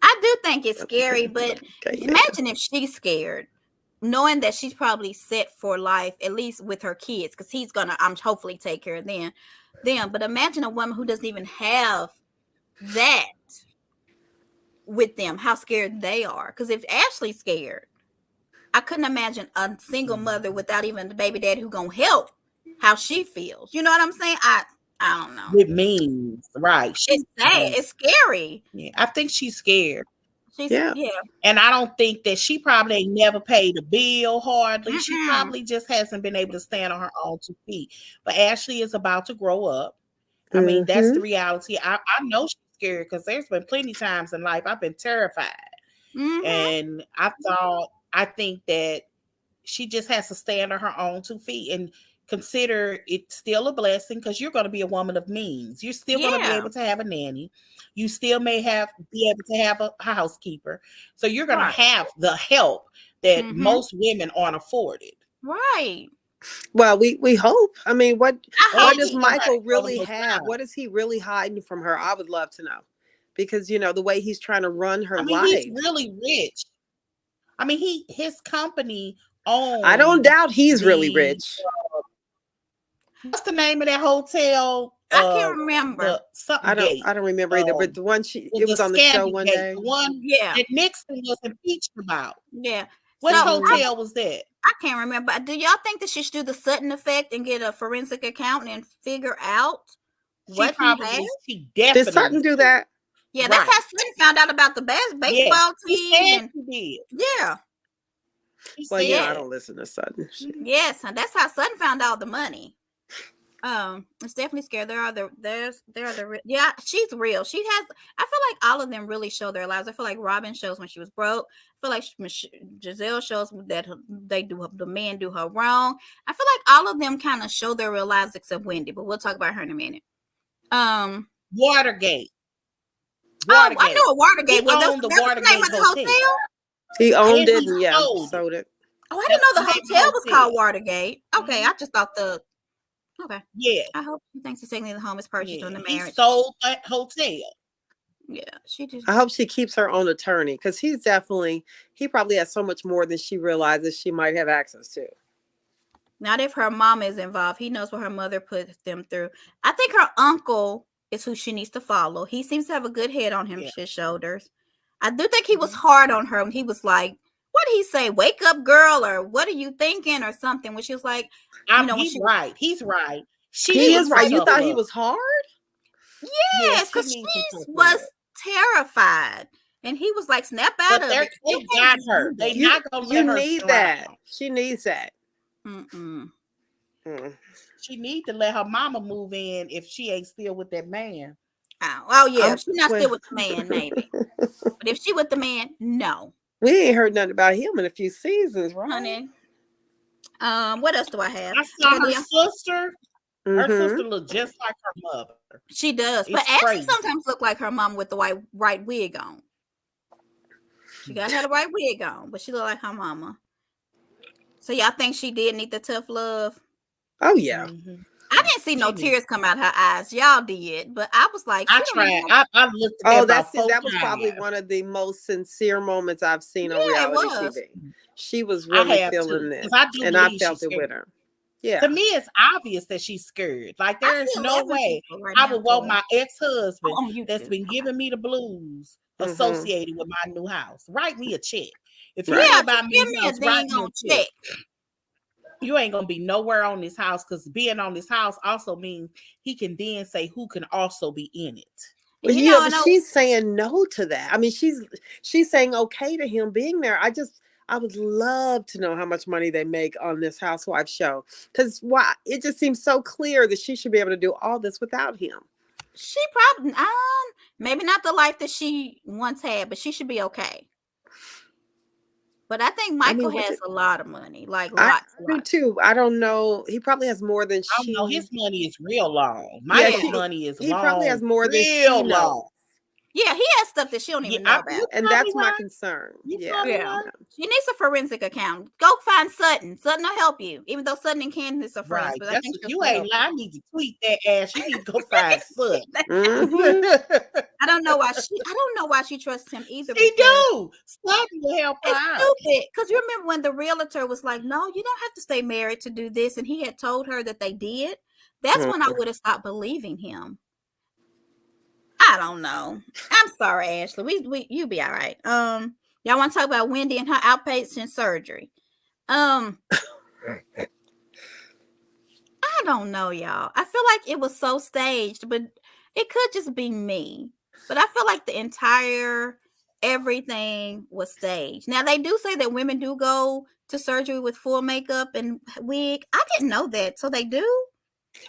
I do think it's scary, but Okay, imagine if she's scared, knowing that she's probably set for life, at least with her kids, because he's gonna hopefully take care of them. But imagine a woman who doesn't even have that with them, how scared they are. Because if Ashley's scared, I couldn't imagine a single mother without even the baby daddy who gonna help how she feels. You know what I'm saying? I don't know. With means, right? It's sad. It's scary. Yeah, I think she's scared. She's Yeah. yeah. And I don't think that she probably ain't never paid a bill hardly. She Mm-mm. probably just hasn't been able to stand on her own 2 feet. But Ashley is about to grow up. I mean, that's the Mm-hmm. reality. I know she's scared because there's been plenty times in life I've been terrified. Mm-hmm. And I think that she just has to stand on her own 2 feet and consider it still a blessing because you're going to be a woman of means. You're still going to be Yeah. able to have a nanny. You still may be able to have a housekeeper. So you're going to Right. have the help that Mm-hmm. most women aren't afforded. Right. Well, we hope. I mean, what I what hope does she Michael Go to really her have? job. What is he really hiding from her? I would love to know. Because, the way he's trying to run her I mean, he's life. really rich. I mean, his company I don't owns doubt he's really the rich. what's the name of that hotel? I can't remember. The something gate. I don't remember either, but the one it The was on the show scandal one gate, day. the one Yeah. that Nixon was impeached about. Yeah. Which So hotel was that? I can't remember. Do y'all think that she should do the Sutton effect and get a forensic accountant and figure out what he has? She Did definitely Sutton do that? Yeah, that's how Sutton found out about the baseball Yes, he team. said And she did. yeah, He Well, said I don't listen to Sutton. yes, and that's how Sutton found out the money. It's definitely scary. Yeah, she's real. She has. I feel like all of them really show their lives. I feel like Robin shows when she was broke. I feel like Giselle shows that the men do her wrong. I feel like all of them kind of show their real lives except Wendy, but we'll talk about her in a minute. Watergate. Oh, I know what Watergate He was. owned the Watergate Of the hotel. He owned And it he and sold it. Oh, I didn't know the That's the name of the hotel was hotel. called Watergate. Okay, I just thought okay. Yeah. I hope she thinks he's taking the home as purchased during the He marriage. sold that hotel. Yeah, she did. I hope she keeps her own attorney because he probably has so much more than she realizes she might have access to. Not if her mama is involved. He knows what her mother put them through. I think her uncle is who she needs to follow. He seems to have a good head on his shoulders. I do think he was hard on her when he was like, what did he say? Wake up, girl, or what are you thinking, or something? When she was like, he's right. He's right. He is right. You thought he was hard? Yes, because she was terrified. And he was like, snap out of it. They got her. They not gonna let her. You need that. She needs that. She need to let her mama move in if she ain't still with that man. Oh yeah, she's not still with the man, maybe. But if she with the man, no. We ain't heard nothing about him in a few seasons, right? Honey. What else do I have? I saw her sister. Her sister looked just like her mother. She does, but Ashley sometimes look like her mom with the white wig on. She got her the white wig on, but she look like her mama. So y'all think she did need the tough love? Oh yeah. I didn't see no tears come out her eyes. Y'all did, but I was like, I tried. I looked that at was probably one of the most sincere moments I've seen on reality TV. She was really feeling this, and I felt it with her. Yeah. To me, it's obvious that she's scared. Like there is no way I would want my ex-husband that's been giving me the blues associated with my new house. Write me a check. If you ain't about me, write me a check. You ain't gonna be nowhere on this house because being on this house also means he can then say who can also be in it. But but she's saying no to that. I mean, she's saying okay to him being there. I would love to know how much money they make on this housewife show. Because it just seems so clear that she should be able to do all this without him. She probably maybe not the life that she once had, but she should be okay. But I think Michael has a lot of money, like lots. I do too. I don't know. He probably has more than she. I don't know. His money is real long. Michael's money is long. He probably has more than she knows. Yeah, he has stuff that she don't even know about. And that's my concern. Yeah. She needs a forensic account. Go find Sutton. Sutton will help you. Even though Sutton and Candiace are friends. But I think you ain't lying. I need to tweet that ass. You need to go find Sutton. I don't know why she trusts him either. She do. Sutton will help her out. Stupid. Because you remember when the realtor was like, no, you don't have to stay married to do this. And he had told her that they did. That's when I would have stopped believing him. I don't know. I'm sorry, Ashley. You be all right. Y'all want to talk about Wendy and her outpatient surgery? Um, I don't know, y'all. I feel like it was so staged, but it could just be me. But I feel like the entire everything was staged. Now they do say that women do go to surgery with full makeup and wig. I didn't know that. So they do?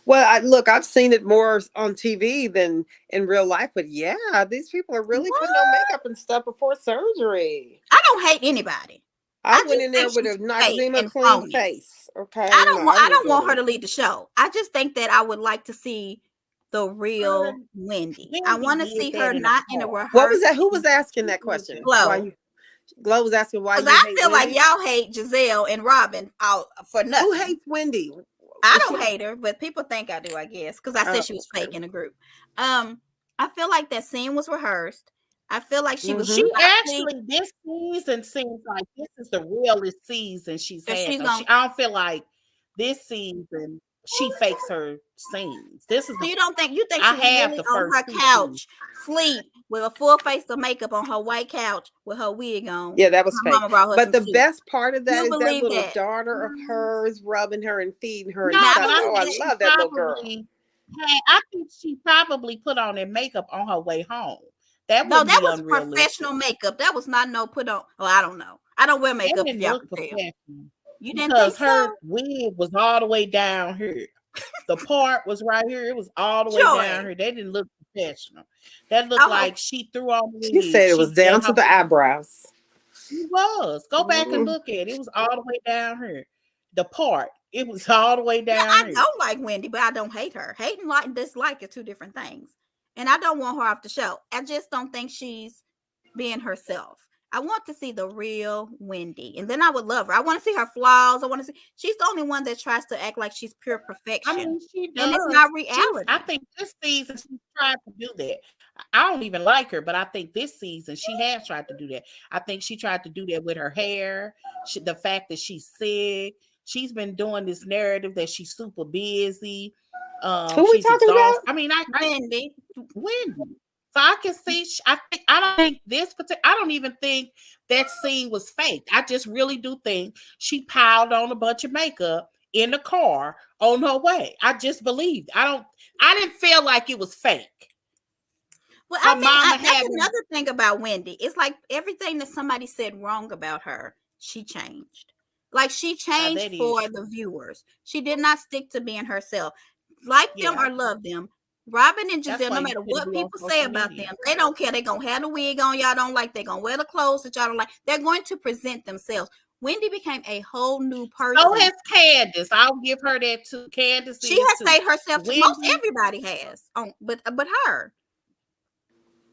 Well, look, I've seen it more on TV than in real life, but yeah, these people are really putting on What? makeup and stuff before surgery. I don't hate anybody. I I went just in there think with she's a fake Noxzema and clean phony. face. Okay, no, I I didn't don't do want her it. to lead the show. I just think that I would like to see the real Um, Wendy. I Wendy want to did see her that in a not in a car. What was rehearsed that? Who was asking that question? Why glow. you? Glow was asking why Because you I hate feel like Wendy. y'all hate Giselle and Robin out for Who nothing. hates Wendy? I Is she? don't hate her, but people think I do, I guess, because I said Oh, she was fake in a group. I feel like that scene was rehearsed. I feel like she was She mm-hmm. slightly actually, this season seems like this is the realest season she's that had. she's Though gonna. I don't feel like this season she fakes her scenes. This is So you think I she was have really the on first her two seasons. couch, sleep with a full face of makeup on her white couch with her wig on? Yeah, that was Her fake. mama brought her But some the soup. best part of that You is that believe little that? daughter of hers rubbing her and feeding her and No, Now I but stuff. I Oh, believe I think that. she love that little girl. probably I think she probably put on her makeup on her way home. That No, wouldn't that be was unrealistic. professional makeup. That was not no put on. Oh, I don't know. I don't wear That makeup if didn't y'all look can tell. professional You didn't think because so? her wig was all the way down here. The part was right here. It was all the way down Joy. here. They didn't look professional. That looked I hope like she threw on the She wig. said it was She down and to her the eyebrows. it was. Go back and Mm. look at it. It was all the way down here. The part. It was all the way yeah, down I here. don't like Wendy, but I don't hate her. Hate and like dislike are two different things. And I don't want her off the show. I just don't think she's being herself. I want to see the real Wendy. And then I would love her. I want to see her flaws. I want to see she's the only one that tries to act like she's pure I perfection. mean, she And it's does. not I reality. think this season she tried to do that. I don't even like her, but I think this season she has tried to do that. I think she tried to do that with her hair, the fact that she's sick. She's been doing this narrative that she's super busy. Who we She's talking about? exhausted. I mean, I Wendy. Wendy. So I can see. I don't think this particular. I don't even think that scene was fake. I just really do think she piled on a bunch of makeup in the car on her way. I just believed. I didn't feel like it was fake. Well, Her I think mama that's having. another thing about Wendy. It's like everything that somebody said wrong about her, she changed. Like she Now changed that is for true. the viewers. She did not stick to being herself. Like them Yeah, or love them, Robin and that's Giselle, why no you matter shouldn't what be on people say social about media. them, they don't care. They're going to have the wig on y'all don't like. They're going to wear the clothes that y'all don't like. They're going to present themselves. Wendy became a whole new So person. has Candiace. I'll give her that too. Candiace She is has too. stayed herself. Most Wendy, everybody has, but her.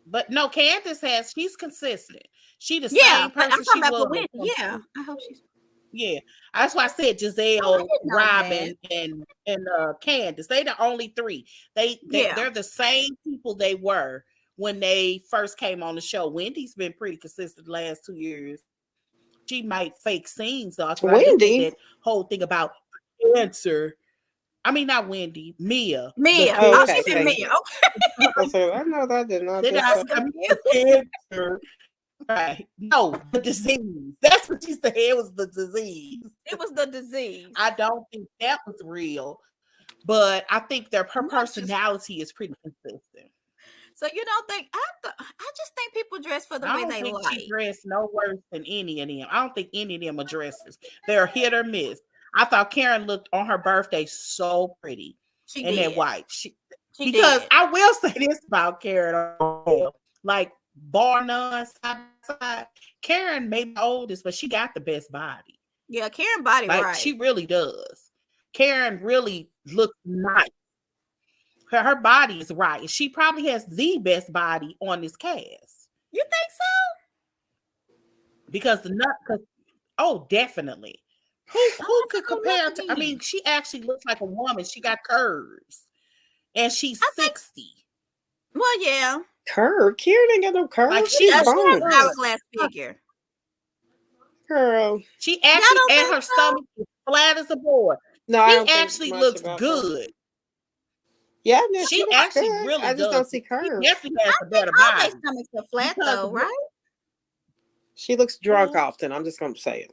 but no, Candiace has. She's consistent. She the Yeah, same but I'm person talking she about for was. Wendy. Yeah, I hope she's. Yeah, that's why I said Oh, I Giselle, didn't know that. Robin, and Candiace. They the only three. Yeah. They're the same people they were when they first came on the show. Wendy's been pretty consistent the last 2 years. She might fake scenes though, because I do think Wendy. that whole thing about cancer. I mean, not Wendy, Mia, the Mia. Oh, Oh, she okay, been cancer. thank Mia. you. Okay. I said I know that did not Did just I? I say. was I mean, confused. the cancer. Right. No, the disease. That's what she said. It was the disease. It was the disease. I don't think that was real, but I think her Not just personality is pretty consistent. so you don't think I just think people dress for the I way don't they think she like. dressed no worse than any of them. I don't think any of them are dressers. They're hit or miss. I thought Karen looked on her birthday so pretty She in that did. white. She Because did. I will say this about Karen, like bar none side by side. Karen may be the oldest, but she got the best body. Yeah, Karen body Like right. she really does. Karen really looks nice. Her body is right. She probably has the best body on this cast You think so? because oh, definitely. Who Oh, could I look compare to? I mean, again. she actually looks like a woman. She got curves, and she's I think. 60. Well, yeah. Curve. Karen ain't got no Like curves. She She's she does. was She has an bones. hourglass figure. Girl. she Y'all actually don't and think her so? stomach is flat as a board. No, I She don't think actually much looks about that. good. Yeah, no, she She looks actually good. really I just does. don't see She curves. definitely has I a think better all their body stomachs are flat because though, right? She looks drunk who often. I'm just gonna say it.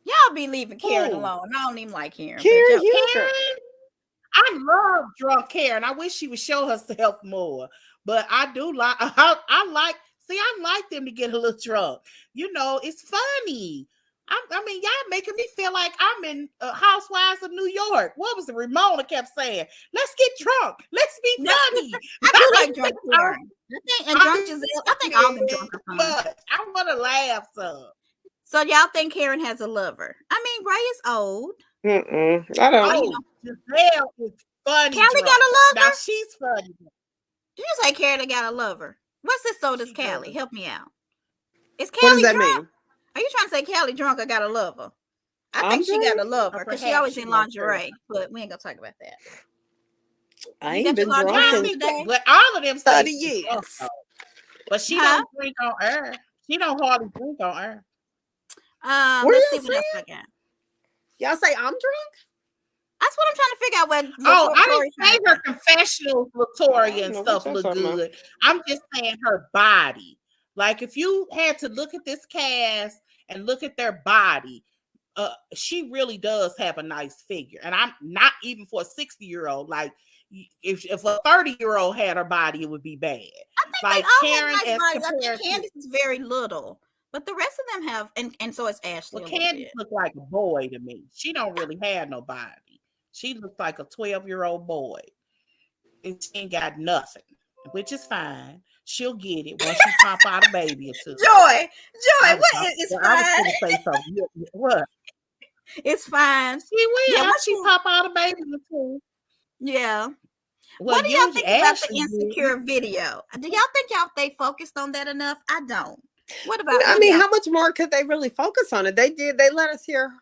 Y'all be leaving Karen who alone. I don't even like Karen, but Karen y'all. Huger. Karen. I love drunk Karen. I wish she would show herself more. But I do like I like see, I like them to get a little drunk. You know, it's funny. I mean, y'all making me feel like I'm in Housewives of New York. What was it? Ramona kept saying, "Let's get drunk. Let's be No, funny." I do like drunk I, Karen. I think and drunk Giselle. I think all them drunk are fun. but I want to laugh some. So y'all think Karen has a lover? I mean, Ray is old. I don't. You know, Oh, Giselle is funny Callie got drunk. a Now lover. she's funny. Did you say Karen got a lover? What's this? So does She Callie? does. Help me out. Is What does Callie that drunk? mean? Are you trying to say Callie drunk or got a lover? I I'm think she got a drunk. lover Or because she perhaps always she in wants her. lingerie. But we ain't gonna talk about that. I You ain't got your been drunk lingerie Y'all on in be, today? but all of them say 30 she's drunk years. though. But she Huh? don't drink on air. She don't hardly drink on air. What are Let's see y'all what else saying? I got. Y'all say I'm drunk? That's what I'm trying to figure out. What Oh, I Latoya didn't say her confessionals, I Latoya, don't and know what stuff y'all look talking about. good. I'm just saying her body. Like if you had to look at this cast and look at their body, she really does have a nice figure. And I'm not even for a 60-year-old. Like if a 30-year-old had her body, it would be bad. I think Like they all Karen have nice as bodies. I compared think to Candiace is very little, but the rest of them have, and so is well, Ashley a little Candiace bit. look like a boy to me. She don't really have no body. She looks like a 12-year-old boy. And she ain't got nothing, which is fine. She'll get it once she pop out a baby or two. Joy, what is I was fine? gonna say something. What? It's fine. She will Yeah, after once she you, pop out a baby or two. yeah. Well, What do y'all usually think about the Ashley did. insecure video? Do y'all think they focused on that enough? I don't. I What do mean, y'all? how much more could they really focus on it? They did. They let us hear,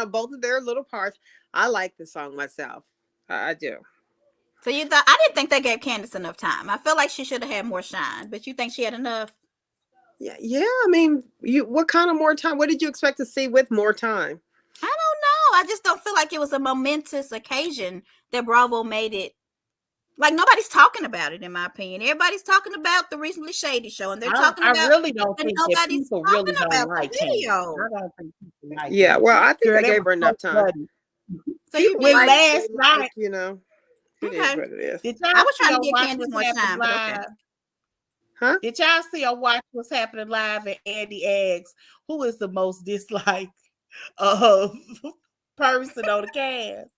both of their little parts. I like the song myself. I do. So you thought I didn't think they gave Candiace enough time. I feel like she should have had more shine, but you think she had enough? Yeah, yeah. I mean, what kind of more time? What did you expect to see with more time? I don't know. I just don't feel like it was a momentous occasion that Bravo made it. Like nobody's talking about it, in my opinion. Everybody's talking about the recently Shady show, and they're talking I about, really don't and think that nobody's people really talking don't about the like Candace. video. I don't think people like Yeah, Candace. well, I think Girl, they that gave was her so enough time. funny. So you People think? When like, last night, it is Okay. what it is. did I y'all was see trying to or get watch Candiace what's more happening time, but okay. live? Huh? Did y'all see or watch what's happening live? And Andy asks, "Who is the most disliked uh, person on the cast?"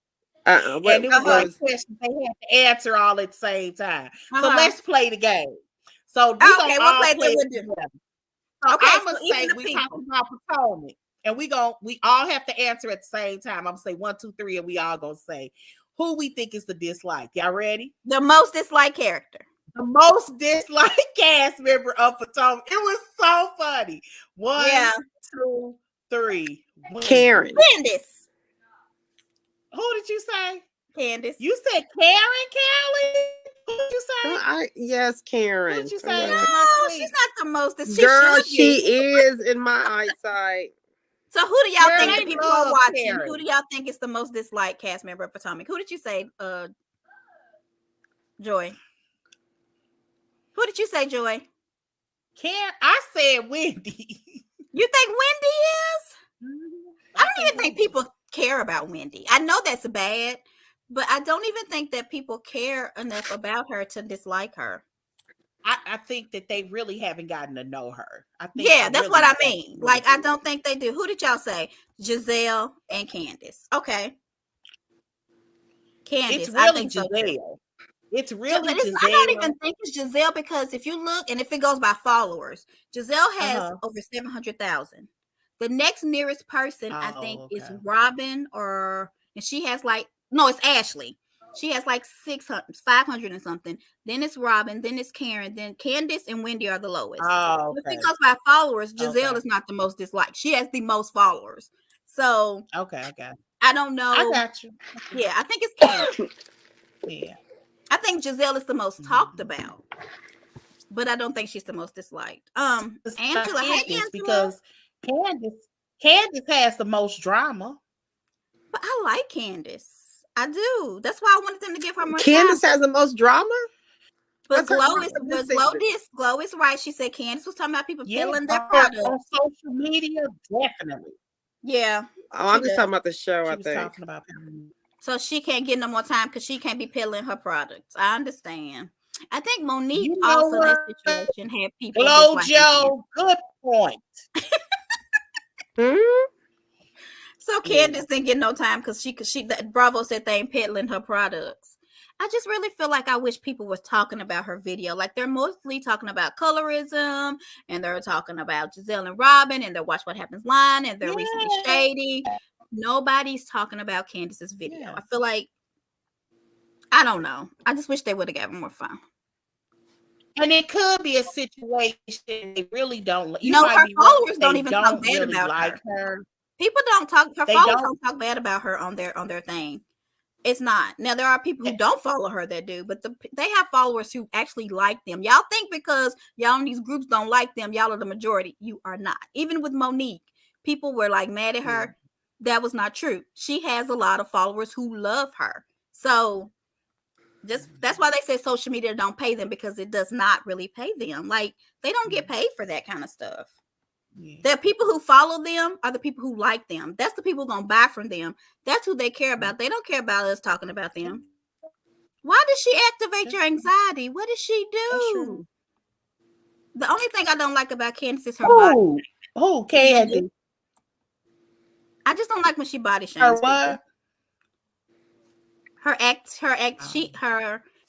And it was What like was? questions they had to answer all at the same time. So Uh-huh. let's play the game. So we Oh, gonna okay, we'll all play play that it with you. together. So Okay, I'm so gonna even say the we people. talking about Potomac, and we all have to answer at the same time. I'm gonna say 1, 2, 3, and we all gonna say who we think is the dislike. Y'all ready? The most disliked character. The most disliked cast member of Potomac. It was so funny. 1, Yeah. 2, 3. Wendy. Karen. Candiace. Who did you say? Candice. You said Karen Kelly? Who did you say? Yes, Who Karen. did you say? Okay. No, she's not the most. She Girl, should she be. is in my eyesight. So who do y'all Girl, think the they people are love watching? Who Karen. do y'all think is the most disliked cast member of Potomac? Who did you say, Joy? Who did you say, Joy? Karen, I said Wendy. You think Wendy is? I don't even think people care about Wendy. I know that's bad, but I don't even think that people care enough about her to dislike her. I think that they really haven't gotten to know her. I think Yeah, that's what I that's mean. what Like, it I is. don't think they do. Who did y'all say? Giselle and Candiace. Okay. Candiace, It's I really think so too. Giselle. It's But really Giselle. I don't even think it's Giselle because if you look, and if it goes by followers, Giselle has over 700,000. The next nearest person, I think, is Robin, and she has it's Ashley. She has 600, 500 and something. Then it's Robin, then it's Karen, then Candiace and Wendy are the lowest. Oh, okay. If it goes by followers, Giselle is not the most disliked. She has the most followers. So okay. I don't know. I got you. Yeah, I think it's Candiace. Yeah. I think Giselle is the most talked about, but I don't think she's the most disliked. Angela, hey Angela, because Candiace has the most drama. But I like Candiace. I do. That's why I wanted them to give her more time. Candiace has the most drama. But What's her Glow drama is, this but season? Glow is right. She said Candiace was talking about people Yeah, peddling their on products. social media, definitely. Yeah. Oh, I'm She just does. talking about the show, She I was think. talking about them. So she can't get no more time because she can't be peddling her products. I understand. I think Monique You know also in that what? situation had people Glow disliking Candiace. Joe, good point. Hmm? So Yeah. Candiace didn't get no time because Bravo said they ain't peddling her products. I just really feel like I wish people was talking about her video. Like they're mostly talking about colorism, and they're talking about Giselle and Robin, and their Watch What Happens line, and their recently Yeah. Shady. Nobody's talking about Candiace's video. Yeah. I feel like, I don't know. I just wish they would have given more fun. And it could be a situation they really don't. You No, might her be right. followers They don't even talk don't bad really about like her. her. People don't talk. Her They followers don't. don't talk bad about her on their thing. It's not. Now there are people who don't follow her that do, but they have followers who actually like them. Y'all think because y'all in these groups don't like them, y'all are the majority. You are not. Even with Monique, people were like mad at her. That was not true. She has a lot of followers who love her. So just that's why they say social media don't pay them, because it does not really pay them. Like they don't get paid for that kind of stuff. Yeah. The people who follow them are the people who like them. That's the people gonna buy from them. That's who they care about. They don't care about us talking about them. Why does she activate your anxiety? What does she do? The only thing I don't like about Candiace is her body. Oh, Candy. I just don't like when she body Her shames people. what?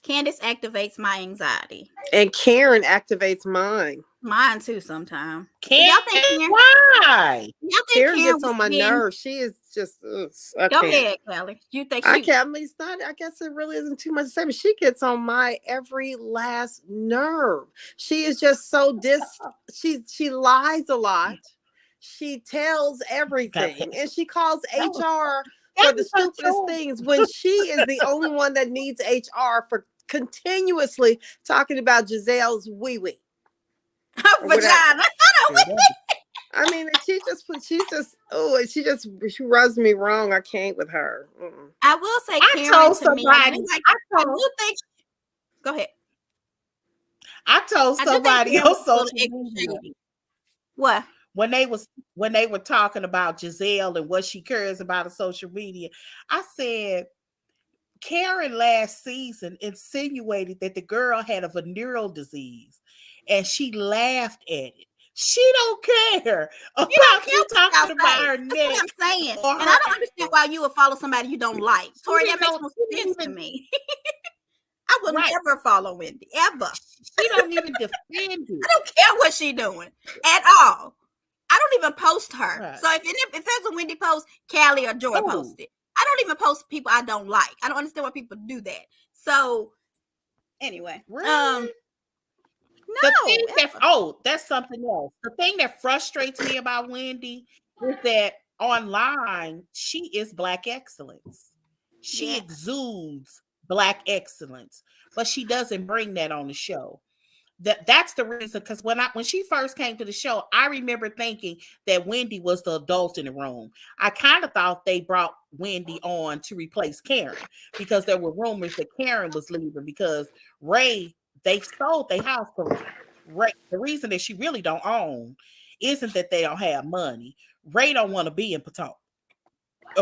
Candiace activates my anxiety. And Karen activates mine. Mine too sometimes. Candy, Y'all think Karen? why? Y'all think Karen Karen gets was on my being... nerves. She is just. I Go can't. ahead, Kelly. You think I she... can't. I mean, it's not. I guess it really isn't too much to say, but she gets on my every last nerve. She is just so She lies a lot. She tells everything, and she calls HR for the stupidest things when she is the only one that needs HR for continuously talking about Giselle's wee wee. Her vagina. I mean, she rubs me wrong. I can't with her. I will say, I told somebody. Go ahead. I told somebody on social media. What? When they were talking about Giselle and what she cares about on social media, I said, Karen last season insinuated that the girl had a venereal disease, and she laughed at it. She don't care about you talking about her neck. That's what I'm saying. And I don't understand why you would follow somebody you don't like. Tori, that makes no sense to me. I would never follow Wendy, ever. She don't even defend you. I don't care what she doing at all. I don't even post her. Right. So if there's a Wendy post, Callie or Joy post it. I don't even post people I don't like. I don't understand why people do that. So anyway, really? That's something else. The thing that frustrates me about Wendy is that online she is Black excellence. She exudes Black excellence, but she doesn't bring that on the show. That's the reason, because when she first came to the show, I remember thinking that Wendy was the adult in the room. I kind of thought they brought Wendy on to replace Karen, because there were rumors that Karen was leaving because Ray, they sold their house for Ray. The reason that she really don't own isn't that they don't have money. Ray don't want to be in Potomac.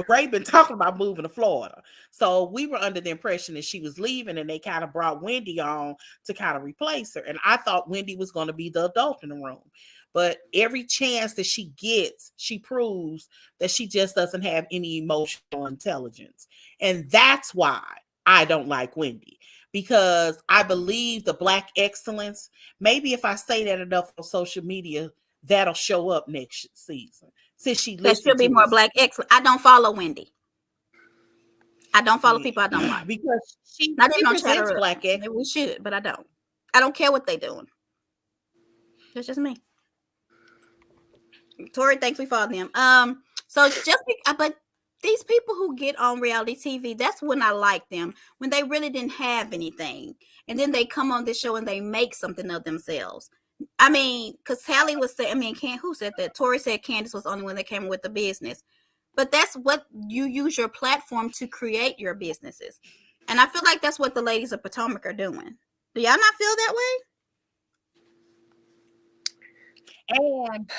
Ray been talking about moving to Florida. So we were under the impression that she was leaving, and they kind of brought Wendy on to kind of replace her. And I thought Wendy was going to be the adult in the room. But every chance that she gets, she proves that she just doesn't have any emotional intelligence. And that's why I don't like Wendy, because I believe the Black excellence, maybe if I say that enough on social media, that'll show up next season. Since she should be more Black excellent. I don't follow Wendy. I don't follow people I don't like, because she presents Black excellence. We should, but I don't. I don't care what they doing. That's just me. Tori thinks we follow them. But these people who get on reality TV, that's when I like them, when they really didn't have anything, and then they come on this show and they make something of themselves. I mean, because Hallie was saying, who said that? Tori said Candiace was the only one that came with the business. but that's what you use your platform to create your businesses. And I feel like that's what the ladies of Potomac are doing. Do y'all not feel that way? And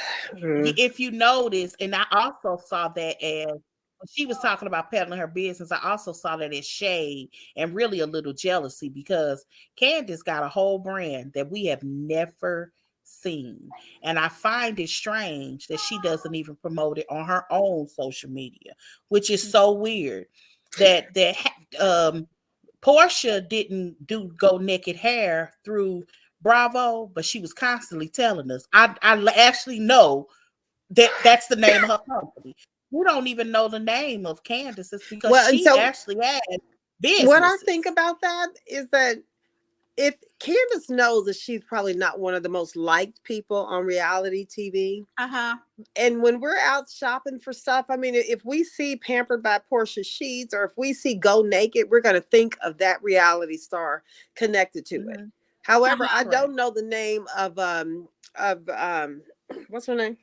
if you notice, and I also saw that as when she was talking about peddling her business, I also saw that as shade and really a little jealousy because Candiace got a whole brand that we have never seen. And I find it strange that she doesn't even promote it on her own social media, which is so weird. That Portia didn't do go naked hair through Bravo, but she was constantly telling us. I actually know that's the name of her company. We don't even know the name of Candiace. It's because Well, and she so actually had businesses. what I think about that is that if Candiace knows that she's probably not one of the most liked people on reality TV, and when we're out shopping for stuff, I mean, if we see Pampered by Portia Sheets or if we see Go Naked, we're going to think of that reality star connected to it. However, I don't know the name of what's her name?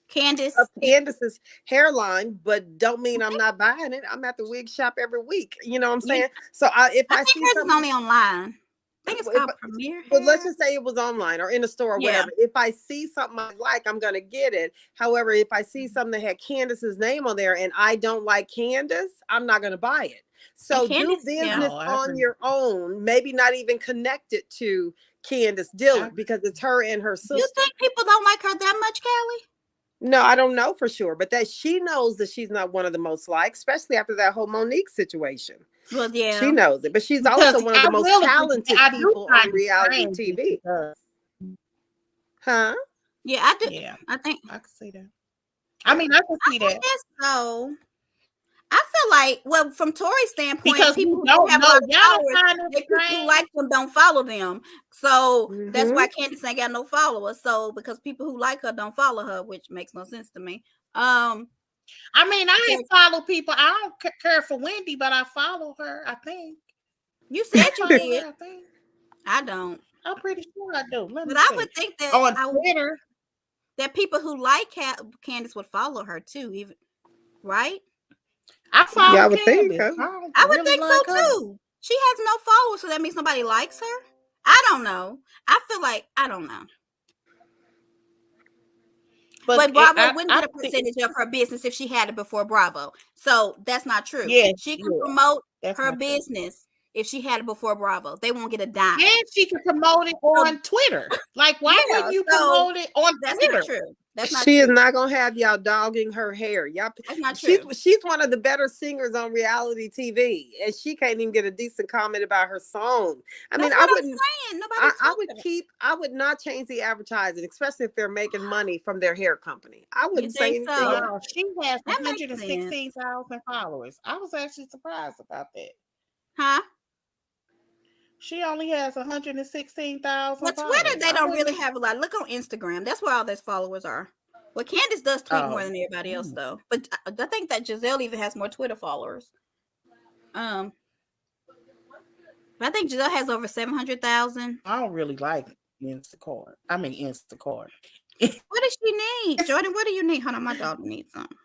Candiace. Of Candiace's hairline, but don't mean I'm not buying it. I'm at the wig shop every week. You know what I'm saying? So if I see something only online. I think it's called Premiere. But let's just say it was online or in a store or whatever. If I see something I like, I'm gonna get it. However, if I see something that had Candiace's name on there and I don't like Candiace, I'm not gonna buy it. So do business on your own, maybe not even connected to Candiace Dillon because it's her and her sister. You think people don't like her that much, Callie? No, I don't know for sure, but that she knows that she's not one of the most liked, especially after that whole Monique situation. Well, yeah, she knows it, but she's also one of the most talented people on reality TV. Huh? Yeah, I do. Yeah, I think I can see that. I mean, I can see that. So I feel like, well, from Tori's standpoint, because people who don't have know, people who like them don't follow them. So that's why Candiace ain't got no followers. So because people who like her don't follow her, which makes no sense to me. I mean, I ain't follow people. I don't care for Wendy, but I follow her. I think you said you did. I think I don't. I'm pretty sure I do. But I would think that on Twitter that people who like Candiace would follow her too, even right? I follow. Yeah, I would think. I would think so too. She has no followers, so that means nobody likes her. I don't know. I feel like I don't know. But Bravo wouldn't get a percentage of her business if she had it before Bravo. So that's not true. Yeah, she can promote her business if she had it before Bravo. They won't get a dime. And she can promote it on Twitter. Like, why wouldn't you promote it on Twitter? Not true. That's not she true. is not gonna have y'all dogging her hair. Y'all, that's not true. She's one of the better singers on reality TV, and she can't even get a decent comment about her song. I mean, I wouldn't. I would not change the advertising, especially if they're making money from their hair company. I wouldn't say anything. Wow, she has 116,000 followers. I was actually surprised about that. Huh? She only has 116,000. But Twitter, they don't really have a lot. Look on Instagram. That's where all those followers are. Well, Candiace does tweet more than everybody else, though. But I think that Giselle even has more Twitter followers. I think Giselle has over 700,000. I don't really like Instacart. I mean Instacart. What does she need, Jordan? What do you need? Hold on, my daughter needs something.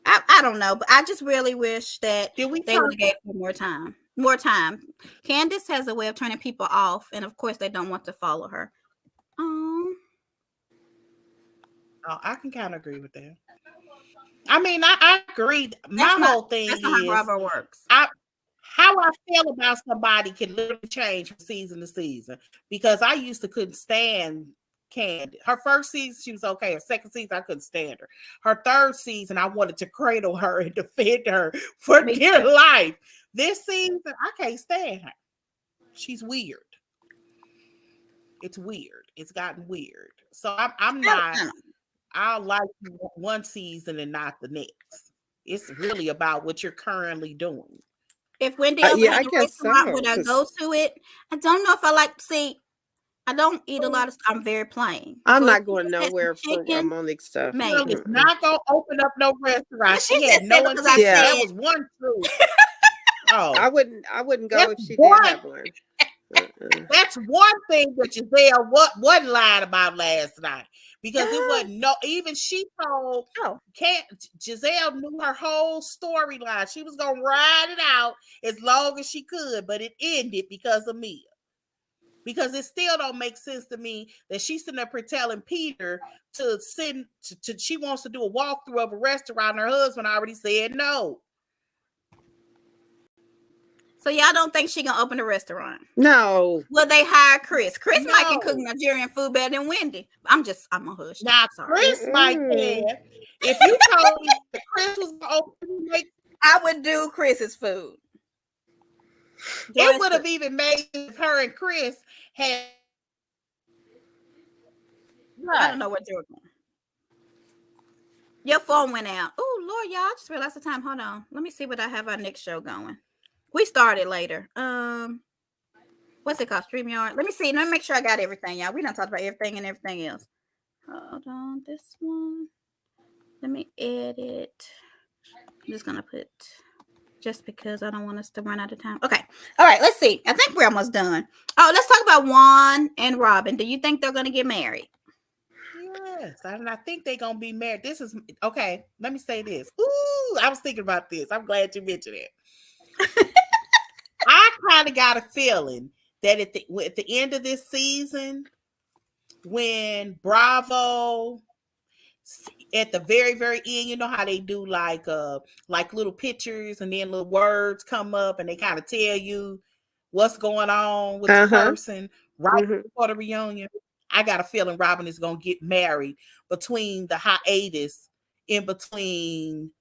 I don't know, but I just really wish that they would have gave her more time. More time. Candiace has a way of turning people off, and of course, they don't want to follow her. Oh, I can kind of agree with that. I mean, I agree. Whole thing is how Bravo works. How I feel about somebody can literally change from season to season because I used to couldn't stand Candiace. Her first season, she was okay. Her second season, I couldn't stand her. Her third season, I wanted to cradle her and defend her for dear life. This season, I can't stand her. She's weird. It's weird. It's gotten weird. So I'm not. I'll like one season and not the next. It's really about what you're currently doing. If Wendy would I go to it? I don't know if I like. See, I don't eat a lot of stuff. I'm very plain. I'm not going nowhere for Monique stuff. It's not going to open up no restaurant. She had no one. That was one truth. I wouldn't go if she did have one. That's one thing that Giselle wasn't lying about last night, because it wasn't even she told Giselle knew her whole storyline. She was gonna ride it out as long as she could, but it ended because of Mia. Because it still don't make sense to me that she's sitting up here telling Peter to send to she wants to do a walkthrough of a restaurant. And her husband already said no. So y'all don't think she gonna open a restaurant? No. Will they hire Chris? Chris might can cook Nigerian food better than Wendy. I'm a hush. Now Chris might can. If you told me that Chris was gonna open, I would do Chris's food. It would have even made if her and Chris had. I don't know what you're doing. Your phone went out. Oh Lord, y'all! I just realized the time. Hold on. Let me see what I have our next show going. We started later. What's it called? StreamYard. Let me see. Let me make sure I got everything, y'all. We done talked about everything and everything else. Hold on. This one. Let me edit. I'm just gonna put just because I don't want us to run out of time. Okay. All right. Let's see. I think we're almost done. Oh, let's talk about Juan and Robin. Do you think they're gonna get married? Yes, and I think they're gonna be married. This is okay. Let me say this. Ooh, I was thinking about this. I'm glad you mentioned it. I kind of got a feeling that at the end of this season, when Bravo at the very, very end, you know how they do like little pictures and then little words come up and they kind of tell you what's going on with the person right before the reunion. I got a feeling Robin is gonna get married between the hiatus in between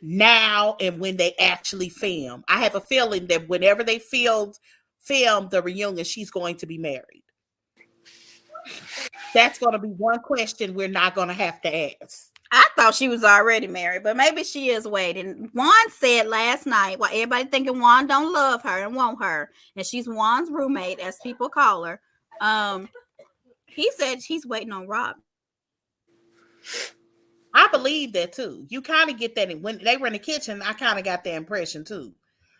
now and when they actually film. I have a feeling that whenever they film the reunion, she's going to be married. That's going to be one question we're not going to have to ask. I thought she was already married, but maybe she is waiting. Juan said last night, while everybody thinking Juan don't love her and want her, and she's Juan's roommate, as people call her, he said he's waiting on Rob. I believe that too. You kind of get that when they were in the kitchen. I kind of got that impression too,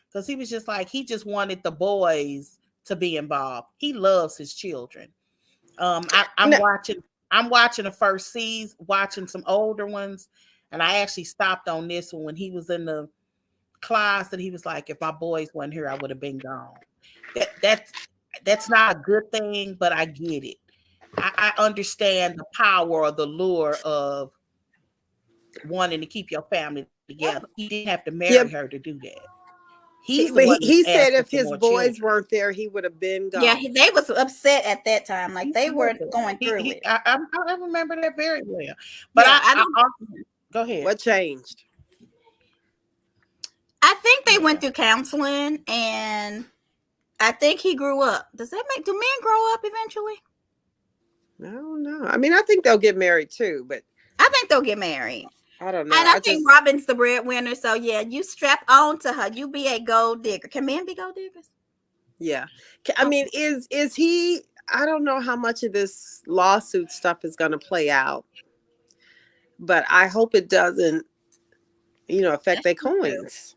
because he was just like he just wanted the boys to be involved. He loves his children. I'm watching the first season, watching some older ones, and I actually stopped on this one when he was in the class and he was like, "If my boys weren't here, I would have been gone." That's not a good thing, but I get it. I understand the power or the lure of wanting to keep your family together. He didn't have to marry her to do that. He said if his boys weren't there, he would have been gone. Yeah, they was upset at that time. Like they were going through it. I remember that very well. But yeah, I go ahead. What changed? I think they went through counseling, and I think he grew up. Do men grow up eventually? I don't know. I mean, I think they'll get married too, but I think they'll get married. I don't know. And I think Robin's the breadwinner. So yeah, you strap on to her. You be a gold digger. Can men be gold diggers? Yeah. I mean, is he? I don't know how much of this lawsuit stuff is going to play out, but I hope it doesn't, affect their coins.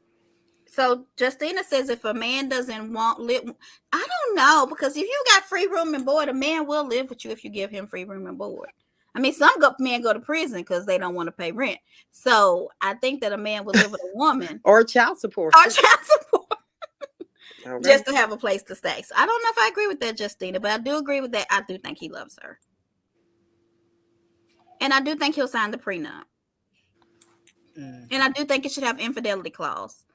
So Justina says if a man doesn't want live, I don't know, because if you got free room and board, a man will live with you if you give him free room and board. I mean, some men go to prison because they don't want to pay rent. So I think that a man will live with a woman or child support, just to have a place to stay. So I don't know if I agree with that, Justina, but I do agree with that. I do think he loves her, and I do think he'll sign the prenup, and I do think it should have infidelity clause.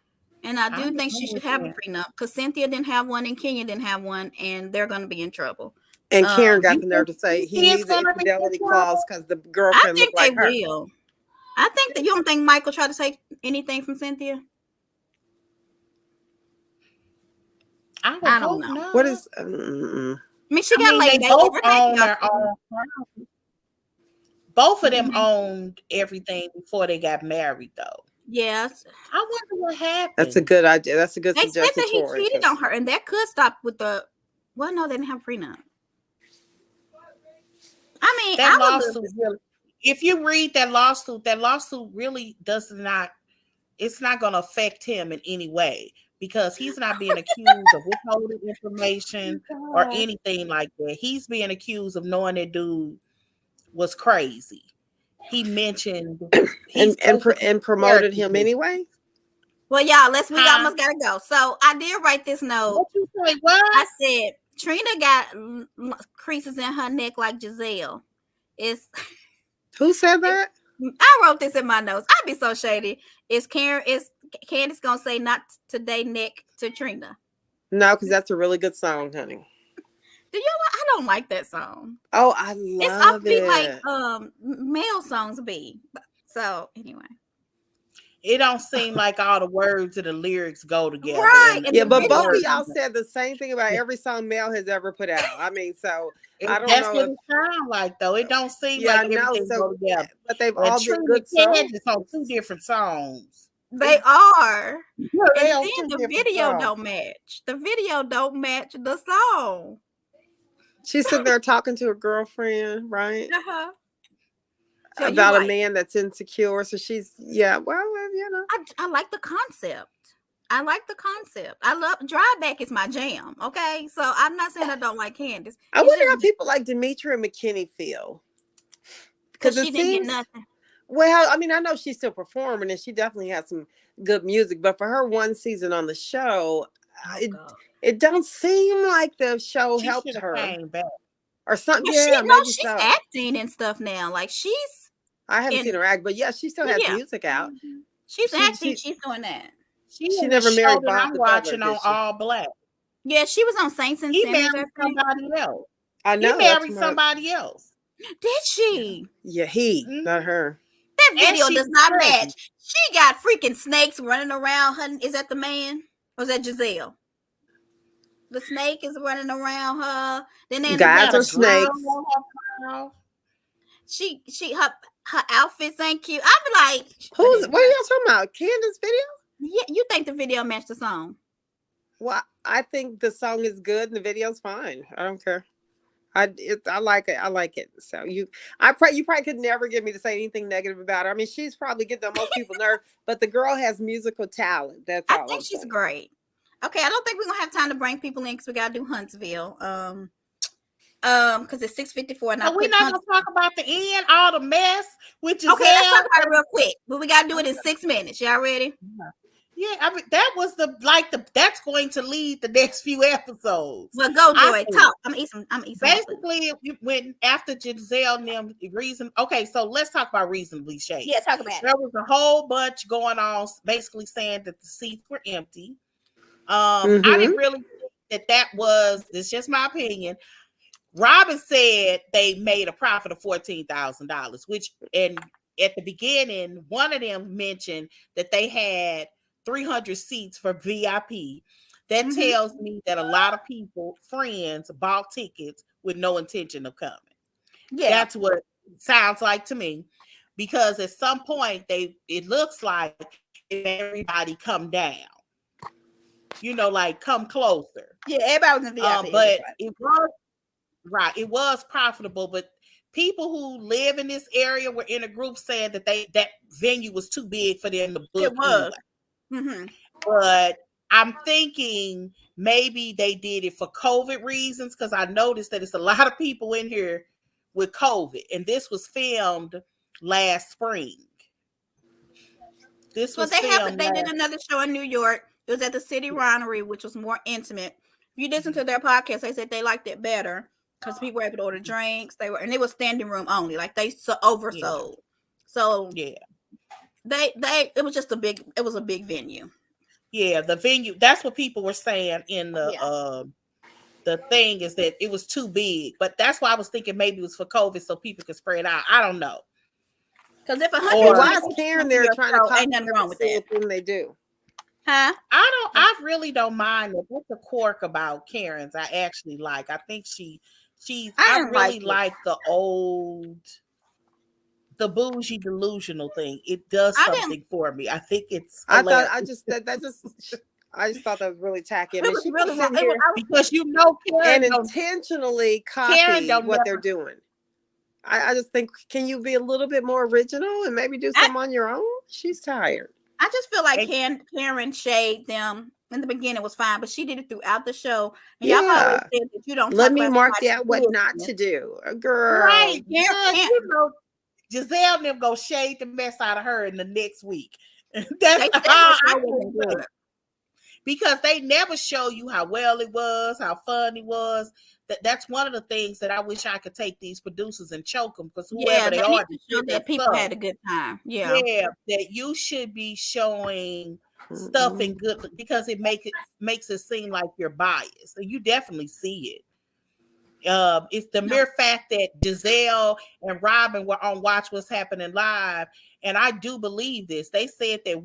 And I do think she should have a prenup because Cynthia didn't have one and Kenya didn't have one, and they're going to be in trouble. And Karen got the nerve to say he needs an infidelity clause because the girlfriend looked like her. Will. I think that you don't think Michael tried to take anything from Cynthia? I don't know. No. What is? I mean, she got laid back. Both of them owned everything before they got married, though. Yes. I wonder what happened. That's a good idea. That's a good suggestion. They said that he cheated on her, and that could stop with the. Well, no, they didn't have a prenup. I mean, that lawsuit really. If you read that lawsuit really does not. It's not going to affect him in any way because he's not being accused of withholding information or God. anything like that. He's being accused of knowing that dude was crazy. He mentioned he's basically And promoted him character. anyway. Well, y'all, we Huh? almost gotta go. So I did write this note. What you say? What? I said Trina got creases in her neck like Giselle. It's Who said that? I wrote this in my notes. I'd be so shady. Is Candiace gonna say not today neck to Trina? No, because that's a really good song, honey. Do you? I don't like that song. Oh, I It's love upbeat it. like male songs be. So anyway, It don't seem like all the words and the lyrics go together. right? And And Yeah, the but both of video, y'all said the same thing about yeah. every song Mel has ever put out. I mean, so I don't That's know what if it sounds like, though. It don't seem yeah, like I know. everything So, go together. but they've And all been Trina good songs. Candiace on two different songs. they are. They And on then two the different video songs. don't match. The video don't match the song. She's sitting there talking to her girlfriend, right? Uh-huh. So you're About a right. man that's insecure. So she's well, you know. I like the concept. I like the concept. I love Drive Back is my jam. Okay. So I'm not saying I don't like Candiace. I It's wonder just how people like Demetria McKinney feel. because Because she it didn't get seems nothing. well, I mean, I know she's still performing and she definitely has some good music, but for her one season on the show, Oh it God. it don't seem like the show She helped should have her came back. or something. But Yeah, maybe she's so. acting and stuff now. Like she's I haven't in seen her act, but yeah, she still has yeah, music out. Mhm. she's She acting, she she's doing that. She she in the never show married that Bob I'm the Butler, watching on did she? All Black. Yeah, she was on Saints and He Sinners, I married think. somebody else. I He know that's married my somebody else. Did she? yeah, he, Mhm. not her. That And video she does was not pregnant. match. She got freaking snakes running around her. Is that the man? Or is that Giselle? The snake is running around her. Then in the She Guys got video, a are girl snakes. on her mouth. her outfits ain't cute. I be like, but What are anyway. y'all talking about? Candace video? Yeah, you think the video matched the song? Well, I think the song is good and the video's fine. I don't care. I like it. I like it. So you probably could never get me to say anything negative about her. I mean, she's probably getting on most people's nerve, but the girl has musical talent. That's I all think I'm she's saying. great. Okay, I don't think we're gonna have time to bring people in because we gotta do Huntsville. Because it's 6:54 and I So we're put not Hunt. gonna talk about the end, all the mess with Okay, let's talk Giselle. about it real quick. But we gotta do it in 6 minutes. Y'all ready? Yeah, I mean that was that's going to lead the next few episodes. Well, go, I Joy. think. Talk. I'm gonna eat some. Basically, you went after Giselle and them reason. Okay, so let's talk about reasonably shady. Yeah, talk about it. There was a whole bunch going on, basically saying that the seats were empty. I didn't really think that was. It's just my opinion. Robin said they made a profit of $14,000, which and at the beginning, one of them mentioned that they had 300 seats for VIP. That tells me that a lot of people, friends, bought tickets with no intention of coming. Yeah, That's what it sounds like to me. Because at some point, it looks like everybody come down. Like come closer. yeah. Everybody was in VIP. But it was right. It was profitable, but people who live in this area were in a group saying that that venue was too big for them to book It was. anyway. But I'm thinking maybe they did it for COVID reasons because I noticed that it's a lot of people in here with COVID, and this was filmed last spring. This was They filmed. did another show in New York. It was at the City Winery, which was more intimate. If you listen to their podcast, they said they liked it better because people were able to order drinks. And it was standing room only. Like they oversold. Yeah. So yeah, it was just a big venue. Yeah, the venue. That's what people were saying in the thing is that it was too big. But that's why I was thinking maybe it was for COVID so people could spread out. I don't know. Because if why is Karen there trying to copy ain't nothing wrong with that. thing they do? Huh? I really don't mind it. What's the quirk about Karen's I actually like. I think I really like the bougie delusional thing. It does something for me. I think it's hilarious. I just thought that was really tacky. I mean, she really was here because Karen and intentionally copy what they're doing. I just think, can you be a little bit more original and maybe do something on your own? She's tired. I just feel like Karen shade them in the beginning was fine, but she did it throughout the show. And y'all always Yeah. said that you don't Let talk me about mark somebody's down what not business. to do. Right, Girl. because Can't, you know Giselle and them go shade the mess out of her in the next week. That's they said how her I show can wasn't good. say, because they never show you how well it was, how fun it was. That's one of the things that I wish I could take these producers and choke them, because whoever Yeah, they they need are, to that show did that that people stuff, had a good time. Yeah. yeah, that you should be showing stuff in Mm-mm. good, because makes it seem like you're biased. And you definitely see it. It's the No. mere fact that Giselle and Robin were on Watch What's Happening Live, and I do believe this. They said that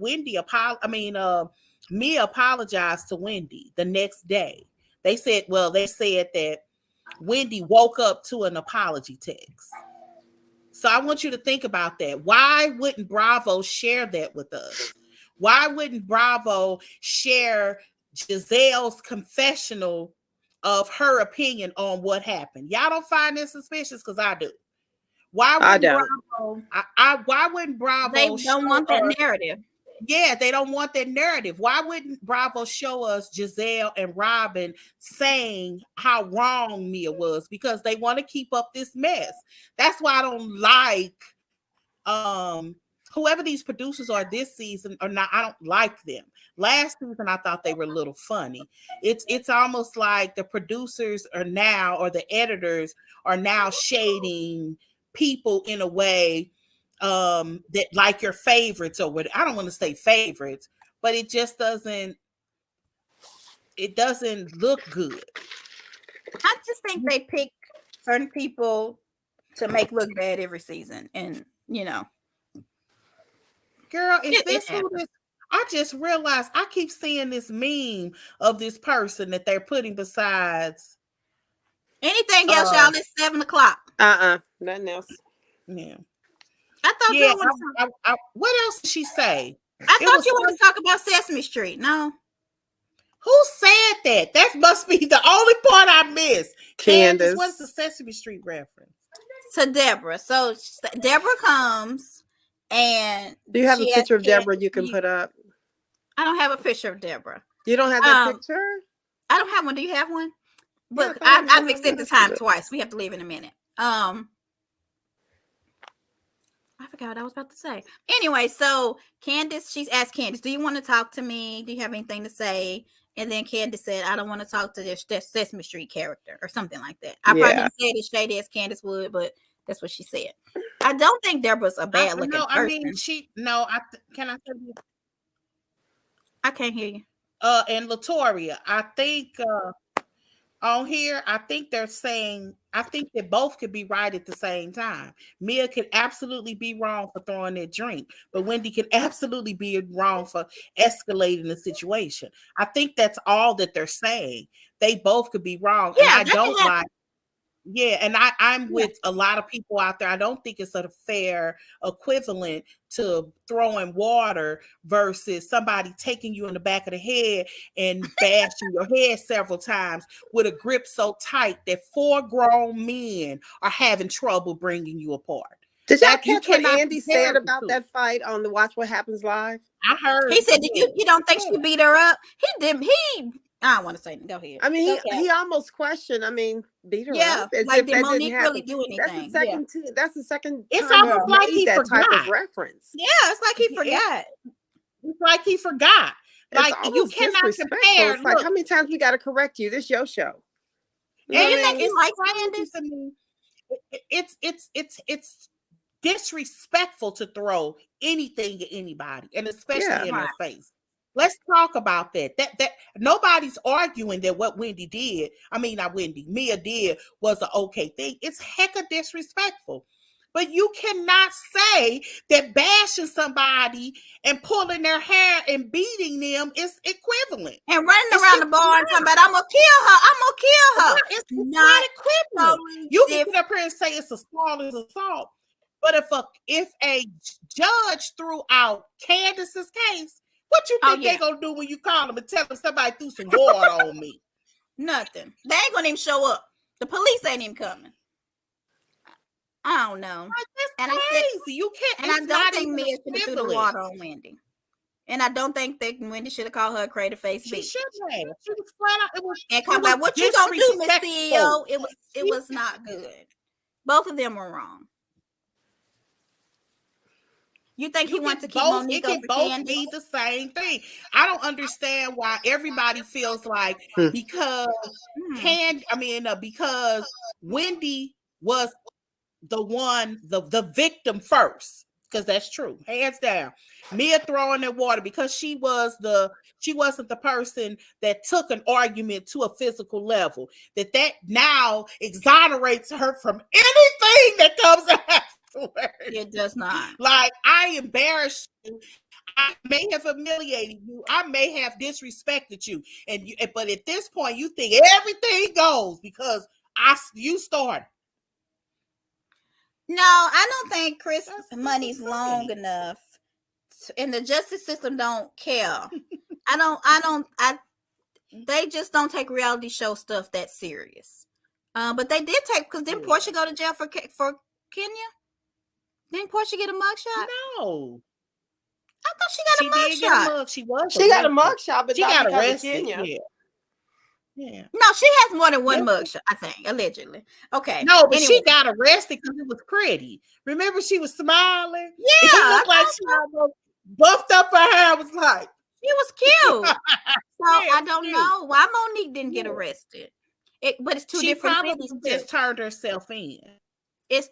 Mia apologized to Wendy the next day. They said that Wendy woke up to an apology text. So I want you to think about that. Why wouldn't Bravo share that with us? Why wouldn't Bravo share Giselle's confessional of her opinion on what happened? Y'all don't find this suspicious? Because I do. Why I wouldn't don't. Bravo? Why wouldn't They Bravo don't show want that us? narrative. Yeah, they don't want that narrative. Why wouldn't Bravo show us Giselle and Robin saying how wrong Mia was? Because they want to keep up this mess. That's why I don't like whoever these producers are this season or not. I don't like them. Last season I thought they were a little funny. It's almost like the producers are now, or the editors are now, shading people in a way that like your favorites, or what, I don't want to say favorites, but it doesn't look good. I just think they pick certain people to make look bad every season, and Girl, is it this who happens. this? I just realized I keep seeing this meme of this person that they're putting besides. Anything else, Uh, y'all? It's 7:00. Nothing else. yeah, I thought yeah. you wanted to. What else did she say? I It thought was you wanted to talk about Sesame Street. No, who said that? That must be the only part I missed. Candiace, what's the Candiace. Sesame Street reference? to Deborah. So Deborah comes and Do you have a she asked picture of Deborah Candiace, you can put up? I don't have a picture of Deborah. You don't have that Um, picture? I don't have one. Do you have one? Yeah, I Look, thought I I've was extended the supposed time to. twice. We have to leave in a minute. I forgot what I was about to say. Anyway, so Candiace, she's asked Candiace, do you want to talk to me? Do you have anything to say? And then Candiace said, I don't want to talk to this Sesame Street character or something like that. I probably Yeah. didn't say it as shady as Candiace would, but that's what she said. I don't think Deborah's a bad looking No, I mean person. can I tell you? I can't hear you. And Latoria, I think on here, I think they're saying, I think that both could be right at the same time. Mia could absolutely be wrong for throwing that drink, but Wendy could absolutely be wrong for escalating the situation. I think that's all that they're saying. They both could be wrong, and Yeah, I that can don't happen. like. Yeah, and I'm Yeah. with a lot of people out there. I don't think it's a fair equivalent to throwing water versus somebody taking you in the back of the head and bashing your head several times with a grip so tight that 4 grown men are having trouble bringing you apart. Did y'all That you catch what cannot Andy compare said the about two. that fight on the Watch What Happens Live? I heard. He said, Yeah, you don't think she beat her up? He did. I don't want to say it. Go ahead. I mean, Okay. he almost questioned. I mean, beat her Yeah, up as like if did that didn't Monique really happen. do That's the anything? Yeah. second. That's the second it's time almost he like made he that type of forgot. reference. Yeah, it's like he forgot. It's like he forgot. It's Like you almost cannot disrespectful. compare. It's like, Look, how many times we got to correct you? This your show. You Do know and you what I think mean? he it's likes crazy Candiace? to me. It's disrespectful to throw anything at anybody, and especially Yeah. in Right. their face. Let's talk about that. That nobody's arguing that what Wendy did, I mean not Wendy, Mia did was an okay thing. It's hecka disrespectful. But you cannot say that bashing somebody and pulling their hair and beating them is equivalent. And running It's around the just bar and talking not. about, I'm going to kill her. I'm going to kill her. It's Not not equivalent. totally You can different. get up here and say it's assault is assault, but if a judge threw out Candiace's case, what you think they gonna do when you call them and tell them somebody threw some water on me? Nothing. They ain't going to even show up. The police ain't even coming. I don't know. Like, that's And crazy. You can't. I It's don't not think even Mia should have threw the equivalent. water on Wendy. And I don't think that Wendy should have called her a crater face She bitch. should have. She was flat out. And It come was back, what you gonna do, Miss CEO? disrespectful. It was not good. Both of them were wrong. You think he wants to keep both, Monique it over can both Candiace? be the same thing. I don't understand why everybody feels like because because Wendy was the one, the victim first, because that's true, hands down. Mia throwing that water because she wasn't the person that took an argument to a physical level. That now exonerates her from anything that comes afterwards. It does not. Like, I embarrassed you. I may have humiliated you. I may have disrespected you. But at this point, you think everything goes because you started. No, I don't think Chris money's long enough, and the justice system don't care. They just don't take reality show stuff that serious. But they did take, because didn't Portia go to jail for Kenya? Didn't Portia get a mugshot? No. I thought she got a mugshot. She did get a mug. She got a mugshot, but she got arrested. Yeah. No, she has more than one mugshot, I think, allegedly. Okay. No, but she got arrested because it was pretty. Remember, she was smiling. Yeah, it looked like she almost buffed up her hair. Was like, she was cute. So I don't know why Monique didn't get arrested. But it's two different things. She probably just turned herself in.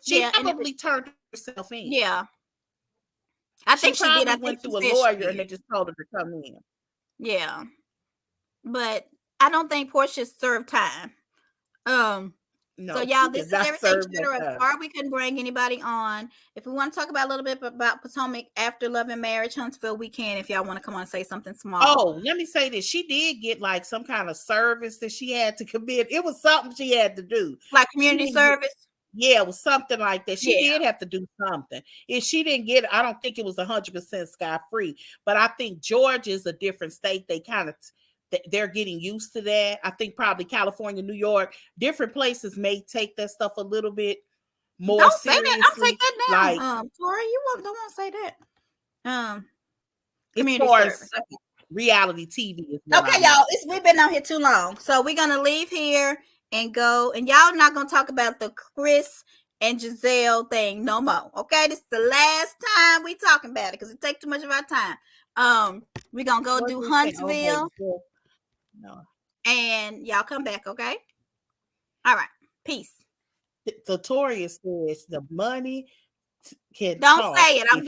She probably turned herself in. Yeah. I think she did. I went through a lawyer and they just told her to come in. Yeah. But I don't think Portia served time. No, so y'all, this is everything far. We couldn't bring anybody on. If we want to talk about a little bit about Potomac after Love and Marriage, Huntsville, we can. If y'all want to come on and say something small. Oh, let me say this. She did get like some kind of service that she had to commit. It was something she had to do. Like community service? Yeah, it was something like that. She did have to do something. If she didn't get it, I don't think it was 100% scot-free. But I think Georgia is a different state. They kind of... they're getting used to that. I think probably California, New York, different places may take that stuff a little bit more don't seriously. Say that. I'll take that down. Like, Tori, you don't want to say that. Community service. Reality TV. Okay, y'all. We've been on here too long. So we're going to leave here and go. And y'all not going to talk about the Chris and Giselle thing no more. Okay? This is the last time we talking about it because it takes too much of our time. We're going to go do Huntsville. No. And y'all come back, okay? All right. Peace. The Toria says the money can don't say it. I'm